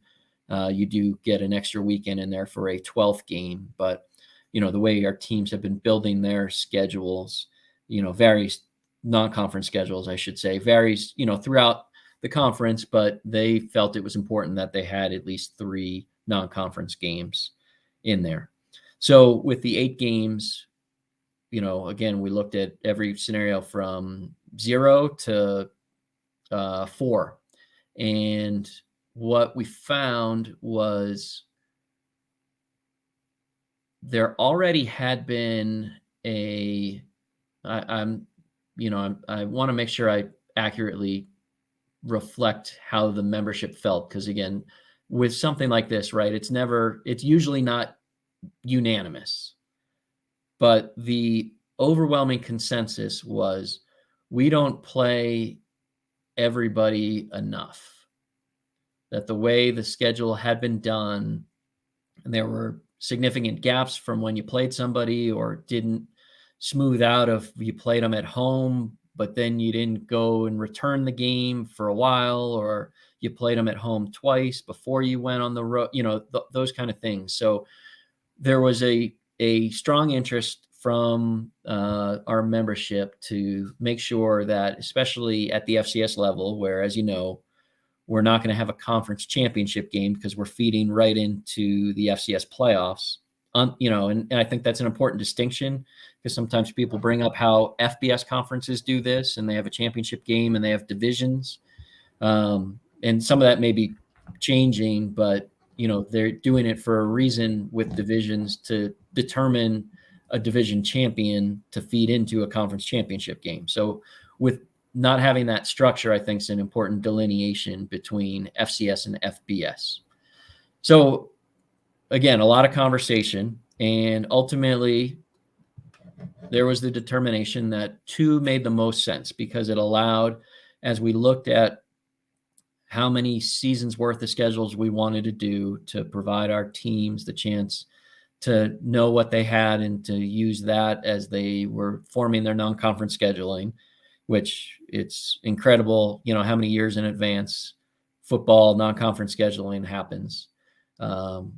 E: You do get an extra weekend in there for a 12th game. But, the way our teams have been building their schedules, varies, non-conference schedules, I should say, varies, throughout the conference, but they felt it was important that they had at least 3 non-conference games in there. So with the 8 games, again, we looked at every scenario from 0 to 4. And what we found was there already had been I want to make sure I accurately reflect how the membership felt. Because again, with something like this, right, it's usually not unanimous, but the overwhelming consensus was we don't play everybody enough. That the way the schedule had been done, and there were significant gaps from when you played somebody or didn't smooth out of you played them at home, but then you didn't go and return the game for a while, or you played them at home twice before you went on the road, those kind of things. So there was a strong interest from our membership to make sure that, especially at the FCS level, where, as you know, we're not going to have a conference championship game because we're feeding right into the FCS playoffs. And I think that's an important distinction, because sometimes people bring up how FBS conferences do this, and they have a championship game and they have divisions. And some of that may be changing, but they're doing it for a reason with divisions to determine a division champion to feed into a conference championship game. So with not having that structure, I think is an important delineation between FCS and FBS. So again, a lot of conversation, and ultimately there was the determination that 2 made the most sense, because it allowed, as we looked at how many seasons worth of schedules we wanted to do, to provide our teams the chance to know what they had and to use that as they were forming their non-conference scheduling, which it's incredible, how many years in advance football non-conference scheduling happens. So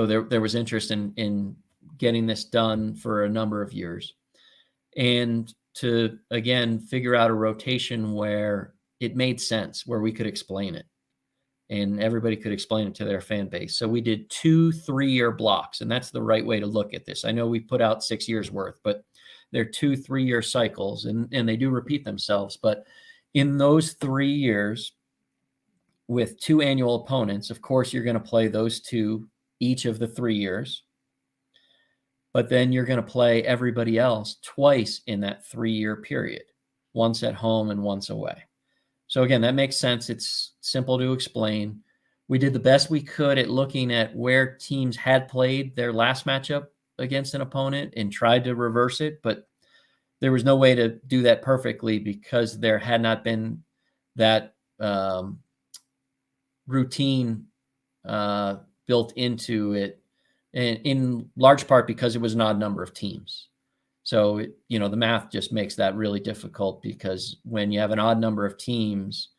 E: there was interest in getting this done for a number of years, and to, again, figure out a rotation where it made sense, where we could explain it and everybody could explain it to their fan base. So we did 2 3-year blocks, and that's the right way to look at this. I know we put out 6 years worth, but they're 2 3-year cycles, and they do repeat themselves. But in those 3 years with 2 annual opponents, of course, you're going to play those 2 each of the 3 years, but then you're going to play everybody else twice in that 3-year period, once at home and once away. So again, that makes sense. It's simple to explain. We did the best we could at looking at where teams had played their last matchup against an opponent and tried to reverse it, but there was no way to do that perfectly, because there had not been that routine built into it, and in large part because it was an odd number of teams. So, the math just makes that really difficult, because when you have an odd number of teams,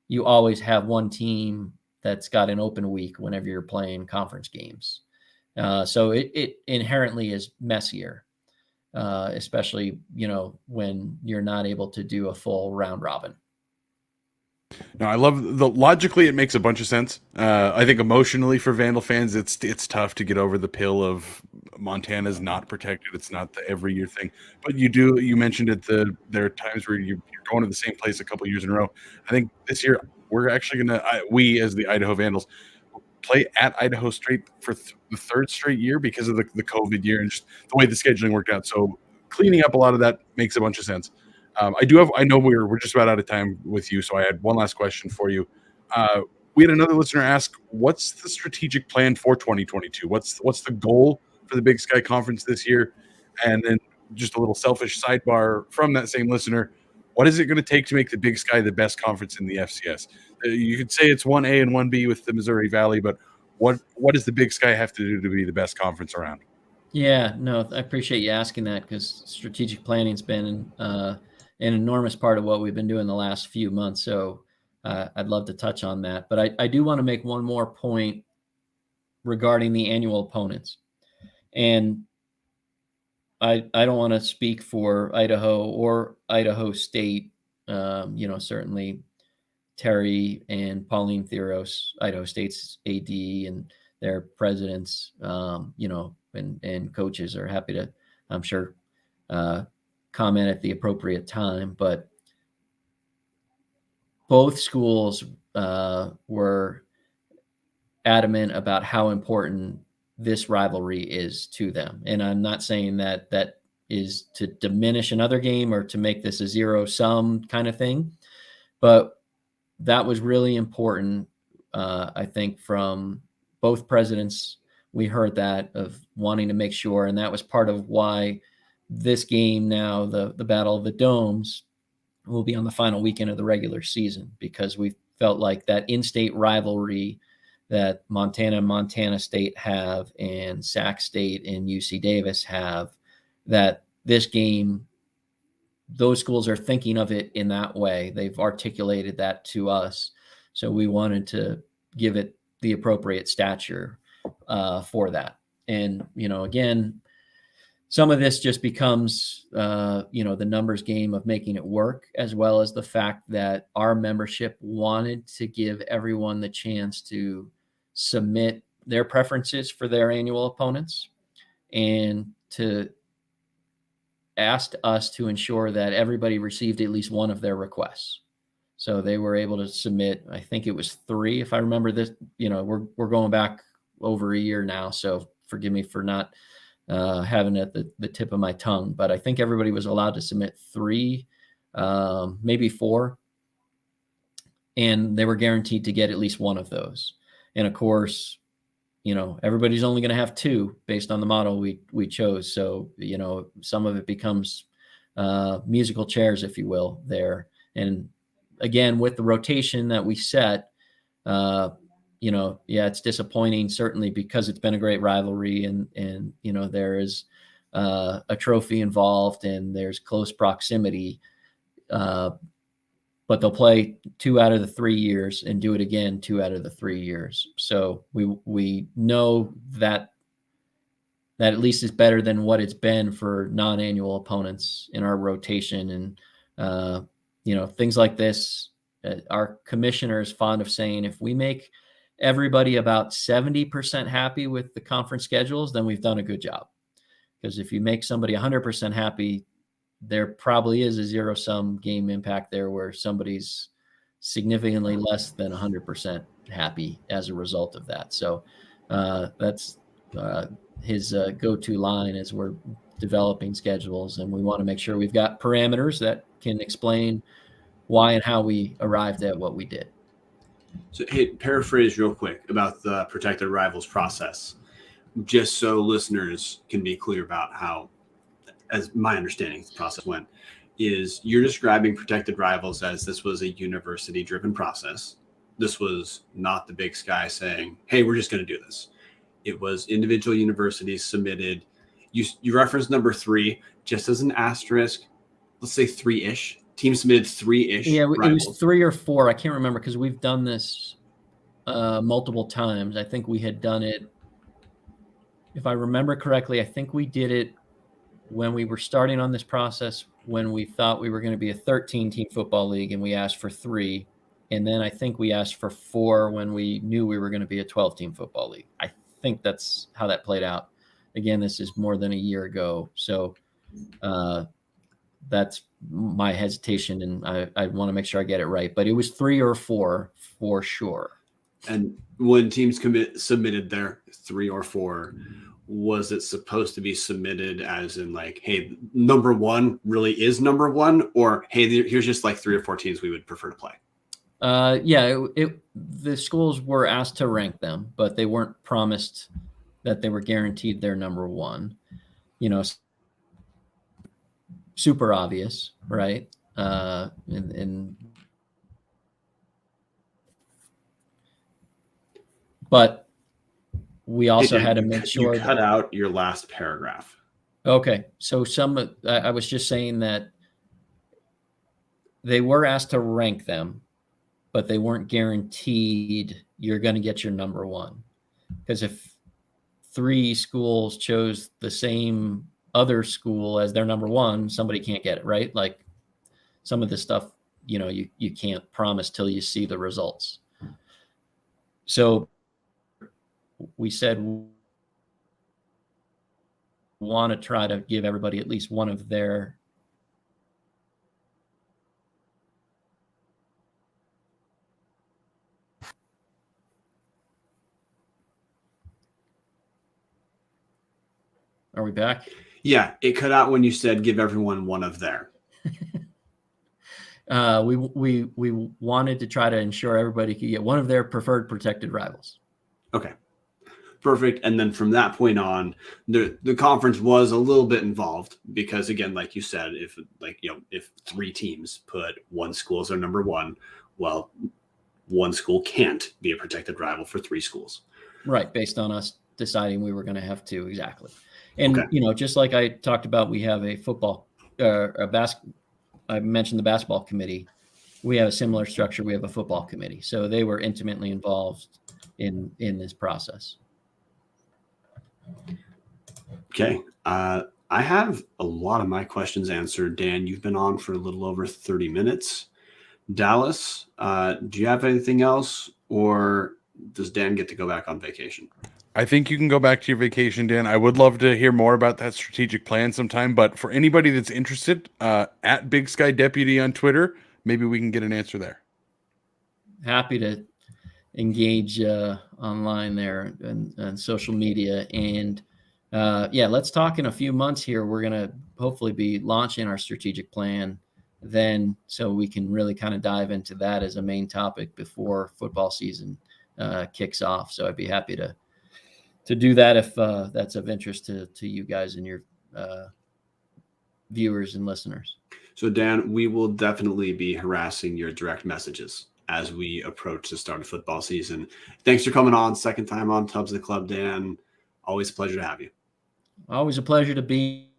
E: you always have one team that's got an open week whenever you're playing conference games. So it inherently is messier, especially, when you're not able to do a full round robin.
C: No, I love logically, it makes a bunch of sense. I think emotionally for Vandal fans, it's tough to get over the pill of Montana's not protected. It's not the every year thing, but you mentioned it. There are times where you're going to the same place a couple years in a row. I think this year we're actually we as the Idaho Vandals play at Idaho State for the 3rd straight year because of the COVID year and just the way the scheduling worked out. So cleaning up a lot of that makes a bunch of sense. I know we're just about out of time with you, so I had one last question for you. We had another listener ask, what's the strategic plan for 2022? What's the goal for the Big Sky Conference this year? And then just a little selfish sidebar from that same listener, what is it going to take to make the Big Sky the best conference in the FCS? You could say it's 1A and 1B with the Missouri Valley, but what does the Big Sky have to do to be the best conference around?
E: Yeah, no, I appreciate you asking that, because strategic planning's been an enormous part of what we've been doing the last few months. So I'd love to touch on that. But I do want to make one more point regarding the annual opponents. And I don't want to speak for Idaho or Idaho State. Certainly Terry and Pauline Theros, Idaho State's AD, and their presidents, and coaches are happy to I'm sure, comment at the appropriate time. But both schools were adamant about how important this rivalry is to them. And I'm not saying that that is to diminish another game or to make this a zero-sum kind of thing, but that was really important, I think, from both presidents. We heard that of wanting to make sure, and that was part of why this game now, the Battle of the Domes, will be on the final weekend of the regular season, because we felt like that in-state rivalry that Montana and Montana State have and Sac State and UC Davis have, that this game, those schools are thinking of it in that way. They've articulated that to us. So we wanted to give it the appropriate stature for that. And, again, some of this just becomes, the numbers game of making it work, as well as the fact that our membership wanted to give everyone the chance to submit their preferences for their annual opponents, and to ask us to ensure that everybody received at least one of their requests. So they were able to submit, I think it was 3, if I remember this, we're going back over a year now, so forgive me for not having it at the tip of my tongue, but I think everybody was allowed to submit 3, maybe 4, and they were guaranteed to get at least one of those. And of course, everybody's only going to have 2 based on the model we chose. So, some of it becomes musical chairs, if you will, there. And again, with the rotation that we set, it's disappointing, certainly, because it's been a great rivalry, and there is a trophy involved and there's close proximity. But they'll play 2 out of the 3 years and do it again 2 out of the 3 years. So we know that at least is better than what it's been for non-annual opponents in our rotation. And, things like this, our commissioner is fond of saying, if we make everybody about 70% happy with the conference schedules, then we've done a good job. Because if you make somebody 100% happy, there probably is a zero-sum game impact there where somebody's significantly less than 100% happy as a result of that. So that's his go-to line as we're developing schedules, and we want to make sure we've got parameters that can explain why and how we arrived at what we did.
A: So, hey, paraphrase real quick about the protected rivals process, just so listeners can be clear about how, as my understanding the process went, is you're describing protected rivals as this was a university-driven process. This was not the Big Sky saying, hey, we're just going to do this. It was individual universities submitted. You referenced number 3 just as an asterisk. Let's say 3-ish. Teams submitted 3-ish.
E: Yeah,
A: rivals.
E: It was 3 or 4. I can't remember, because we've done this multiple times. I think we had done it, if I remember correctly, I think we did it when we were starting on this process, when we thought we were going to be a 13-team football league, and we asked for 3. And then I think we asked for 4 when we knew we were going to be a 12-team football league. I think that's how that played out. Again, this is more than a year ago. So that's my hesitation, and I want to make sure I get it right. But it was 3 or 4 for sure.
A: And when teams submitted their 3 or 4, was it supposed to be submitted as in like, hey, number 1 really is number 1, or hey, here's just like 3 or 4 teams we would prefer to play?
E: The schools were asked to rank them, but they weren't promised that they were guaranteed their number 1. Super obvious, right? But we also had to make sure
A: you cut out your last paragraph.
E: Okay. So I was just saying that they were asked to rank them, but they weren't guaranteed you're going to get your number 1. Because if 3 schools chose the same other school as their number 1, somebody can't get it, right? Like some of this stuff, you can't promise till you see the results. So we said want to try to give everybody at least one of their Are we back?
A: Yeah, it cut out when you said give everyone one of their.
E: We wanted to try to ensure everybody could get one of their preferred protected rivals.
A: Okay, perfect. And then from that point on, the conference was a little bit involved because, again, like you said, if 3 teams put one school as their number one, well, one school can't be a protected rival for 3 schools.
E: Right, based on us deciding we were going to have to, exactly. And,
A: Okay.
E: Just like I talked about, we have a football, I mentioned the basketball committee. We have a similar structure. We have a football committee. So they were intimately involved in this process.
A: Okay. I have a lot of my questions answered. Dan, you've been on for a little over 30 minutes. Dallas, do you have anything else, or does Dan get to go back on vacation?
C: I think you can go back to your vacation, Dan. I would love to hear more about that strategic plan sometime. But for anybody that's interested, at Big Sky Deputy on Twitter, maybe we can get an answer there.
E: Happy to engage online there and social media. And let's talk in a few months here. We're going to hopefully be launching our strategic plan then, so we can really kind of dive into that as a main topic before football season kicks off. So I'd be happy to do that if that's of interest to you guys and your viewers and listeners.
A: So, Dan, we will definitely be harassing your direct messages as we approach the start of football season. Thanks for coming on. Second time on Tubs of the Club, Dan. Always a pleasure to have you.
E: Always a pleasure to be.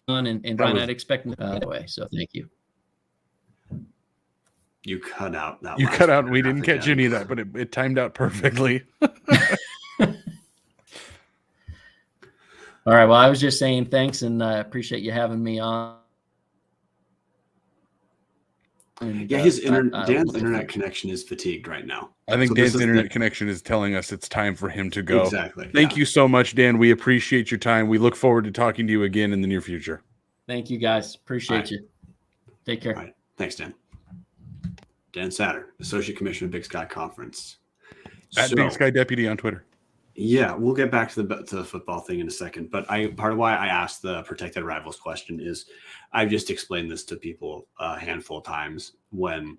E: And Brian, I'd expect that way. So thank you.
A: You cut out that.
C: You cut out. We didn't catch any of that, but it timed out perfectly.
E: All right. Well, I was just saying thanks, and I appreciate you having me on. And,
A: yeah, Dan's internet connection is fatigued right now.
C: I think Dan's internet connection is telling us it's time for him to go.
A: Exactly.
C: Thank you so much, Dan. We appreciate your time. We look forward to talking to you again in the near future.
E: Thank you, guys. Appreciate you. Take care.
A: All right. Thanks, Dan. Dan Satter, Associate Commissioner of Big Sky Conference.
C: At Big Sky Deputy on Twitter.
A: Yeah, we'll get back to the football thing in a second. But part of why I asked the protected rivals question is I've just explained this to people a handful of times when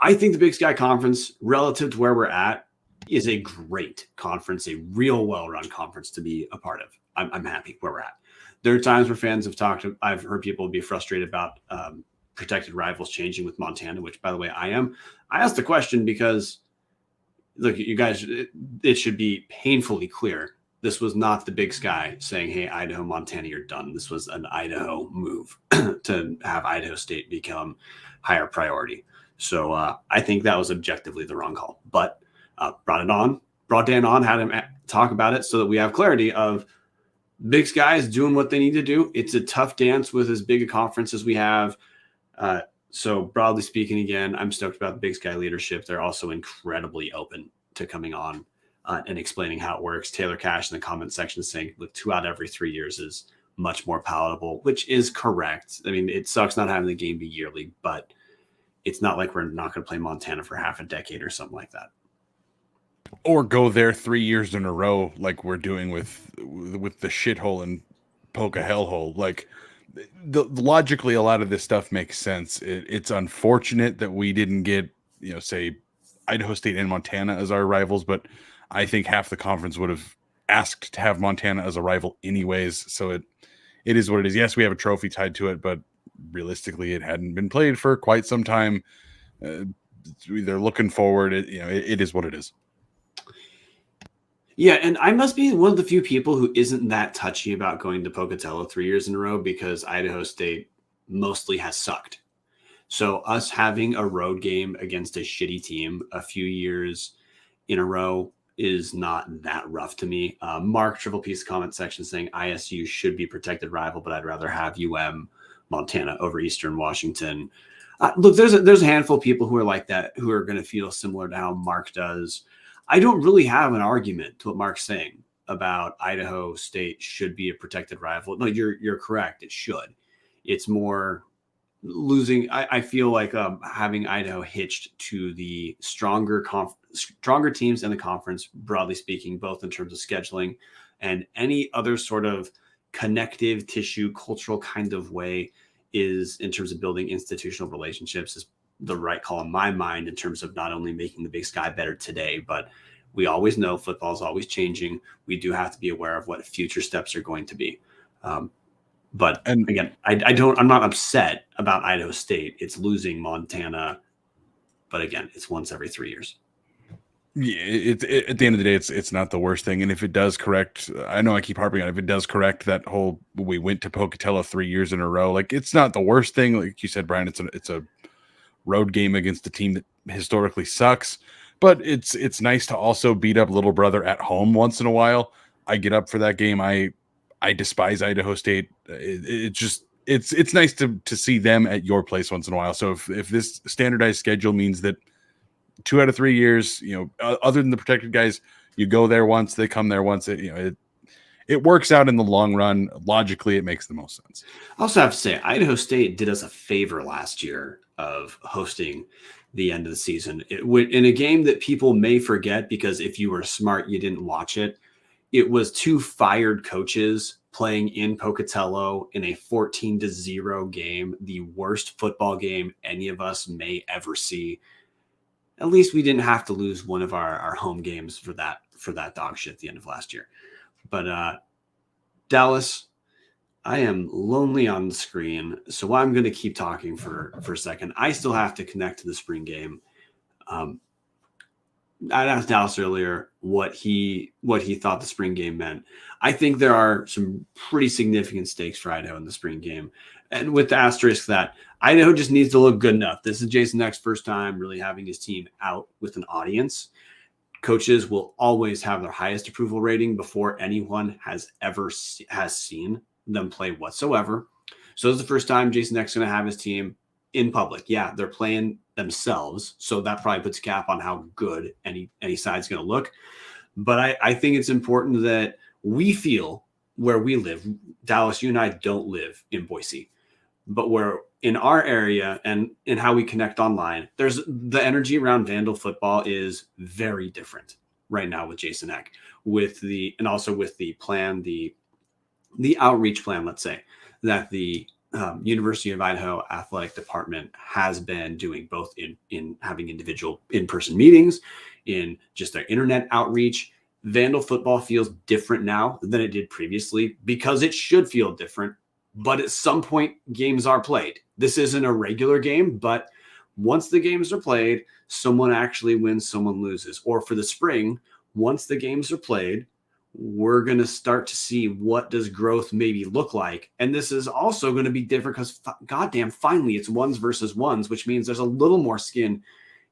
A: I think the Big Sky Conference, relative to where we're at, is a great conference, a real well-run conference to be a part of. I'm happy where we're at. There are times where fans have I've heard people be frustrated about protected rivals changing with Montana, which, by the way, I am. I asked the question because, look, you guys, it should be painfully clear. This was not the Big Sky saying, hey, Idaho, Montana, you're done. This was an Idaho move to have Idaho State become higher priority. So I think that was objectively the wrong call. But brought Dan on, had him talk about it so that we have clarity of Big Sky is doing what they need to do. It's a tough dance with as big a conference as we have. So broadly speaking, again, I'm stoked about the Big Sky leadership. They're also incredibly open to coming on and explaining how it works. Taylor Cash in the comment section saying, look, 2 out of every 3 years is much more palatable, which is correct. I mean, it sucks not having the game be yearly, but it's not like we're not going to play Montana for half a decade or something like that.
C: Or go there 3 years in a row like we're doing with the shithole and Polka hellhole. Like, logically, a lot of this stuff makes sense. It's unfortunate that we didn't get, say, Idaho State and Montana as our rivals, but I think half the conference would have asked to have Montana as a rival anyways. So it is what it is. Yes, we have a trophy tied to it, but realistically, it hadn't been played for quite some time. They're looking forward. It is what it is.
A: Yeah, and I must be one of the few people who isn't that touchy about going to Pocatello 3 years in a row because Idaho State mostly has sucked. So us having a road game against a shitty team a few years in a row is not that rough to me. Mark, triple piece comment section saying ISU should be protected rival, but I'd rather have Montana over Eastern Washington. Look, there's a handful of people who are like that, who are going to feel similar to how Mark does. I don't really have an argument to what Mark's saying about Idaho State should be a protected rival. No, you're correct. It should. It's more losing. I feel like having Idaho hitched to the stronger teams in the conference, broadly speaking, both in terms of scheduling and any other sort of connective tissue, cultural kind of way, is in terms of building institutional relationships, is the right call in my mind in terms of not only making the Big Sky better today, but we always know football is always changing. We do have to be aware of what future steps are going to be. But again, I'm not upset about Idaho State. It's losing Montana, but again, it's once every 3 years.
C: Yeah, at the end of the day, it's not the worst thing. And if it does correct, I know I keep harping on it, if it does correct that whole, we went to Pocatello 3 years in a row, like it's not the worst thing. Like you said, Brian, it's a road game against a team that historically sucks, but it's nice to also beat up little brother at home once in a while. I get up for that game. I despise Idaho State. It's nice to see them at your place once in a while. So if this standardized schedule means that 2 out of 3 years, other than the protected guys, you go there once, they come there once, it works out in the long run. Logically, it makes the most sense.
A: I also have to say, Idaho State did us a favor last year of hosting the end of the season. In a game that people may forget, because if you were smart, you didn't watch it. It was 2 fired coaches playing in Pocatello in a 14-0 game, the worst football game any of us may ever see. At least we didn't have to lose one of our home games for that dog shit at the end of last year. But Dallas, I am lonely on the screen, so I'm going to keep talking for a second. I still have to connect to the spring game. I asked Dallas earlier what he thought the spring game meant. I think there are some pretty significant stakes for Idaho in the spring game, and with the asterisk that Idaho just needs to look good enough. This is Jason Eck's first time really having his team out with an audience. Coaches will always have their highest approval rating before anyone has seen them play whatsoever. So it's the first time Jason Eck's going to have his team in public. Yeah, they're playing themselves, so that probably puts a cap on how good any side's going to look. But I think it's important that we feel where we live. Dallas, you and I don't live in Boise, but where in our area and in how we connect online, there's the energy around Vandal football is very different right now with Jason Eck, and also with the plan, the outreach plan, let's say, that the University of Idaho athletic department has been doing, both in having individual in-person meetings, in just their internet outreach. Vandal football feels different now than it did previously, because it should feel different. But at some point, games are played. This isn't a regular game, but once the games are played, someone actually wins, someone loses. Or for the spring, once the games are played, we're going to start to see what does growth maybe look like. And this is also going to be different because, goddamn, finally it's ones versus ones, which means there's a little more skin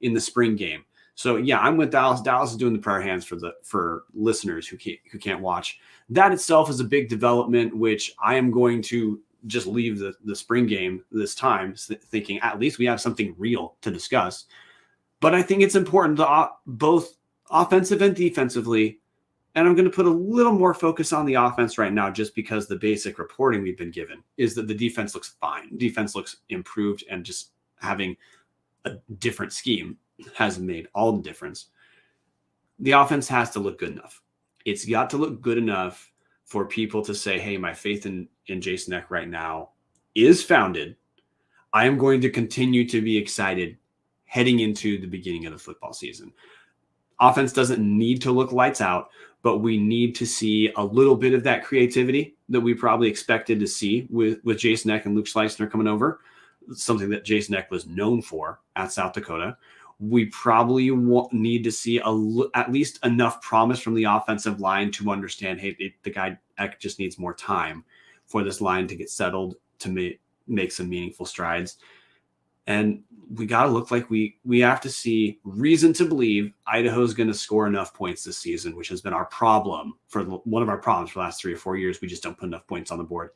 A: in the spring game. So yeah, I'm with Dallas. Dallas is doing the prayer hands for listeners who can't watch. That itself is a big development, which I am going to just leave the spring game this time thinking at least we have something real to discuss. But I think it's important to both offensive and defensively. And I'm going to put a little more focus on the offense right now, just because the basic reporting we've been given is that the defense looks fine. Defense looks improved, and just having a different scheme has made all the difference. The offense has to look good enough. It's got to look good enough for people to say, hey, my faith in Jason Eck right now is founded. I am going to continue to be excited heading into the beginning of the football season. Offense doesn't need to look lights out, but we need to see a little bit of that creativity that we probably expected to see with Jason Eck and Luke Schleisner coming over, something that Jason Eck was known for at South Dakota. We probably need to see at least enough promise from the offensive line to understand, hey, the guy Eck just needs more time for this line to get settled, to make some meaningful strides. And we got to look like we have to see reason to believe Idaho's going to score enough points this season, which has been our problem one of our problems for the last 3 or 4 years. We just don't put enough points on the board.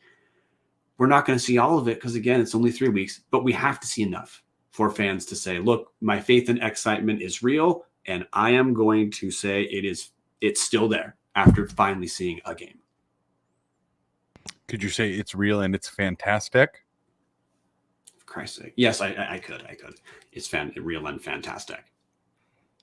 A: We're not going to see all of it because, again, it's only 3 weeks, but we have to see enough for fans to say, look, my faith and excitement is real. And I am going to say it's still there after finally seeing a game.
C: Could you say it's real and it's fantastic?
A: For Christ's sake. Yes, I could. It's real and fantastic.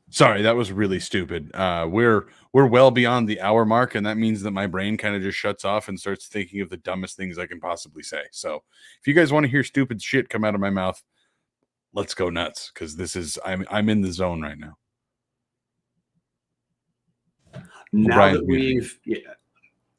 C: Sorry, that was really stupid. We're well beyond the hour mark, and that means that my brain kind of just shuts off and starts thinking of the dumbest things I can possibly say. So if you guys want to hear stupid shit come out of my mouth, let's go nuts, because I'm in the zone right now.
A: Now that we've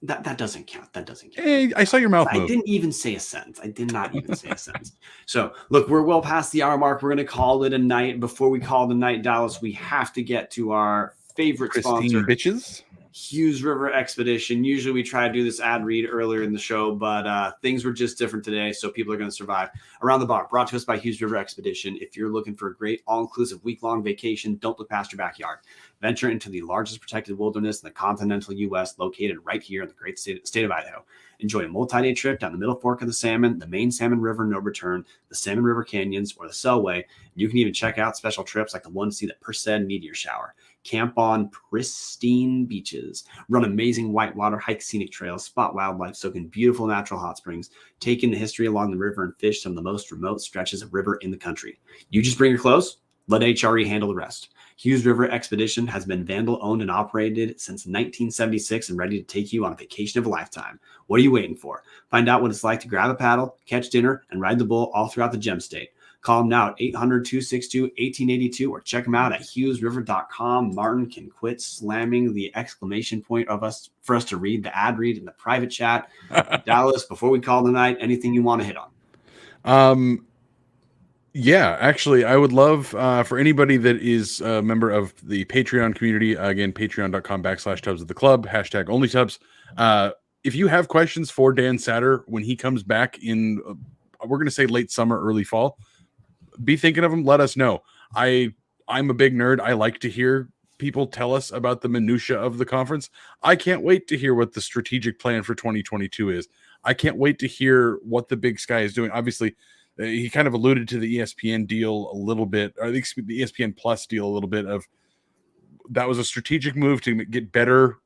A: that doesn't count. That doesn't count.
C: Hey, I saw your mouth move.
A: I didn't even say a sentence. I did not even say a sentence. So look, we're well past the hour mark. We're going to call it a night. Before we call the night, Dallas, we have to get to our favorite sponsor,
C: bitches.
A: Hughes River Expedition. Usually we try to do this ad read earlier in the show, but things were just different today, so people are going to survive. Around the Bar, brought to us by Hughes River Expedition. If you're looking for a great all-inclusive week-long vacation, don't look past your backyard. Venture into the largest protected wilderness in the continental U.S., located right here in the great state of Idaho. Enjoy a multi-day trip down the Middle Fork of the Salmon, the main Salmon River no return, the Salmon River Canyons, or the Selway. You can even check out special trips like the one to see the Perseid meteor shower. Camp on pristine beaches, run amazing whitewater, hike scenic trails, spot wildlife, soak in beautiful natural hot springs, take in the history along the river, and fish some of the most remote stretches of river in the country. You just bring your clothes, let HRE handle the rest. Hughes River Expedition has been Vandal owned and operated since 1976 and ready to take you on a vacation of a lifetime. What are you waiting for? Find out what it's like to grab a paddle, catch dinner, and ride the bull all throughout the Gem State. Call them now at 800-262-1882 or check them out at hughesriver.com. Marten can quit slamming the exclamation point for us to read the ad read in the private chat. Dallas, before we call the night, anything you want to hit on?
C: Yeah, actually, I would love for anybody that is a member of the Patreon community, again, patreon.com/Tubs of the Club, #OnlyTubs. If you have questions for Dan Satter when he comes back in, we're going to say late summer, early fall, be thinking of him. Let us know. I'm a big nerd. I like to hear people tell us about the minutia of the conference. I can't wait to hear what the strategic plan for 2022 is. I can't wait to hear what the Big Sky is doing. Obviously, he kind of alluded to the ESPN deal a little bit, or the ESPN Plus deal a little bit. Of that was a strategic move to get better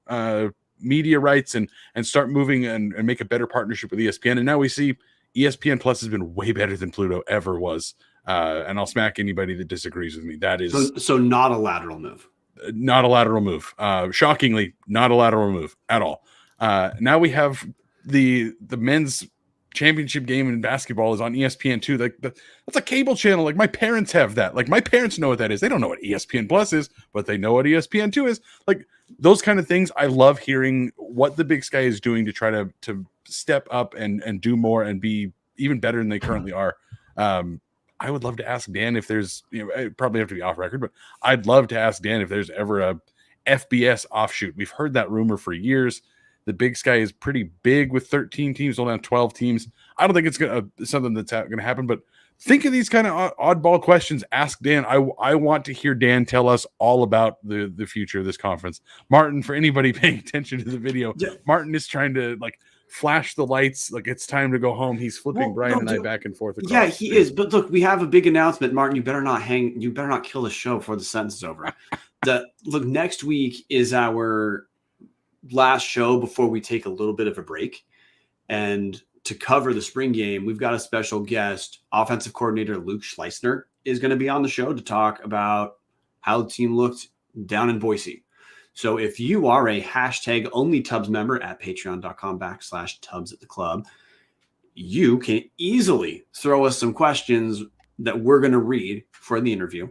C: media rights and start moving and make a better partnership with ESPN. And now we see ESPN Plus has been way better than Pluto ever was. And I'll smack anybody that disagrees with me. That is
A: so not a lateral move.
C: Not a lateral move. Shockingly, not a lateral move at all. Now we have the men's championship game in basketball is on ESPN2. Like that's a cable channel. Like my parents have that. Like my parents know what that is. They don't know what ESPN Plus is, but they know what ESPN2 is. Like those kind of things. I love hearing what the Big Sky is doing to try to step up and do more and be even better than they currently are. I would love to ask Dan if there's, I probably have to be off record, but I'd love to ask Dan if there's ever a FBS offshoot. We've heard that rumor for years. The Big Sky is pretty big with 13 teams, only on 12 teams. I don't think it's something that's going to happen, but think of these kind of oddball questions. Ask Dan. I want to hear Dan tell us all about the future of this conference. Marten, for anybody paying attention to the video, yeah. Marten is trying to flash the lights like it's time to go home. He's flipping Brian and I back and forth.
A: Yeah, he is. But look, we have a big announcement, Marten. You better not kill the show before the sentence is over. Look, next week is our last show before we take a little bit of a break. And to cover the spring game, we've got a special guest. Offensive coordinator Luke Schleisner is going to be on the show to talk about how the team looked down in Boise. So if you are a #OnlyTubs member at patreon.com/Tubs at the Club, you can easily throw us some questions that we're going to read for the interview.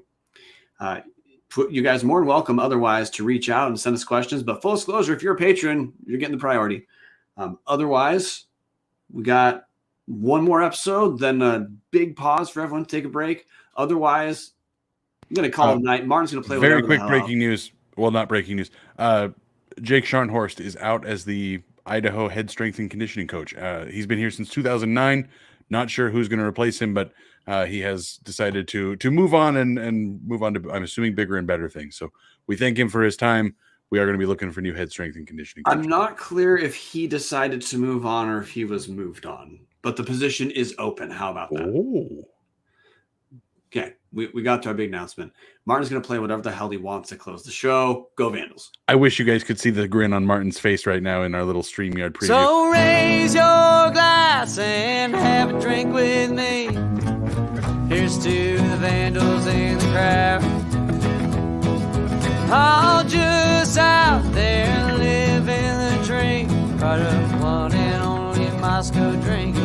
A: You guys are more than welcome otherwise to reach out and send us questions. But full disclosure, if you're a patron, you're getting the priority. Otherwise, we got one more episode, then a big pause for everyone to take a break. Otherwise, I'm going to call it a night. Martin's going to play with
C: very quick breaking news. Well, not breaking news. Jake Scharnhorst is out as the Idaho head strength and conditioning coach. He's been here since 2009. Not sure who's going to replace him, but he has decided to move on and move on to, I'm assuming, bigger and better things. So we thank him for his time. We are going to be looking for new head strength and conditioning coach.
A: I'm not clear if he decided to move on or if he was moved on, but the position is open. How about that?
C: Oh.
A: Okay. we got to our big announcement. Martin's going to play whatever the hell he wants to close the show. Go Vandals.
C: I wish you guys could see the grin on Martin's face right now in our little StreamYard preview.
F: So raise your glass and have a drink with me. Here's to the Vandals in the crowd. All just out there living the dream. Right up one and only Moscow drink.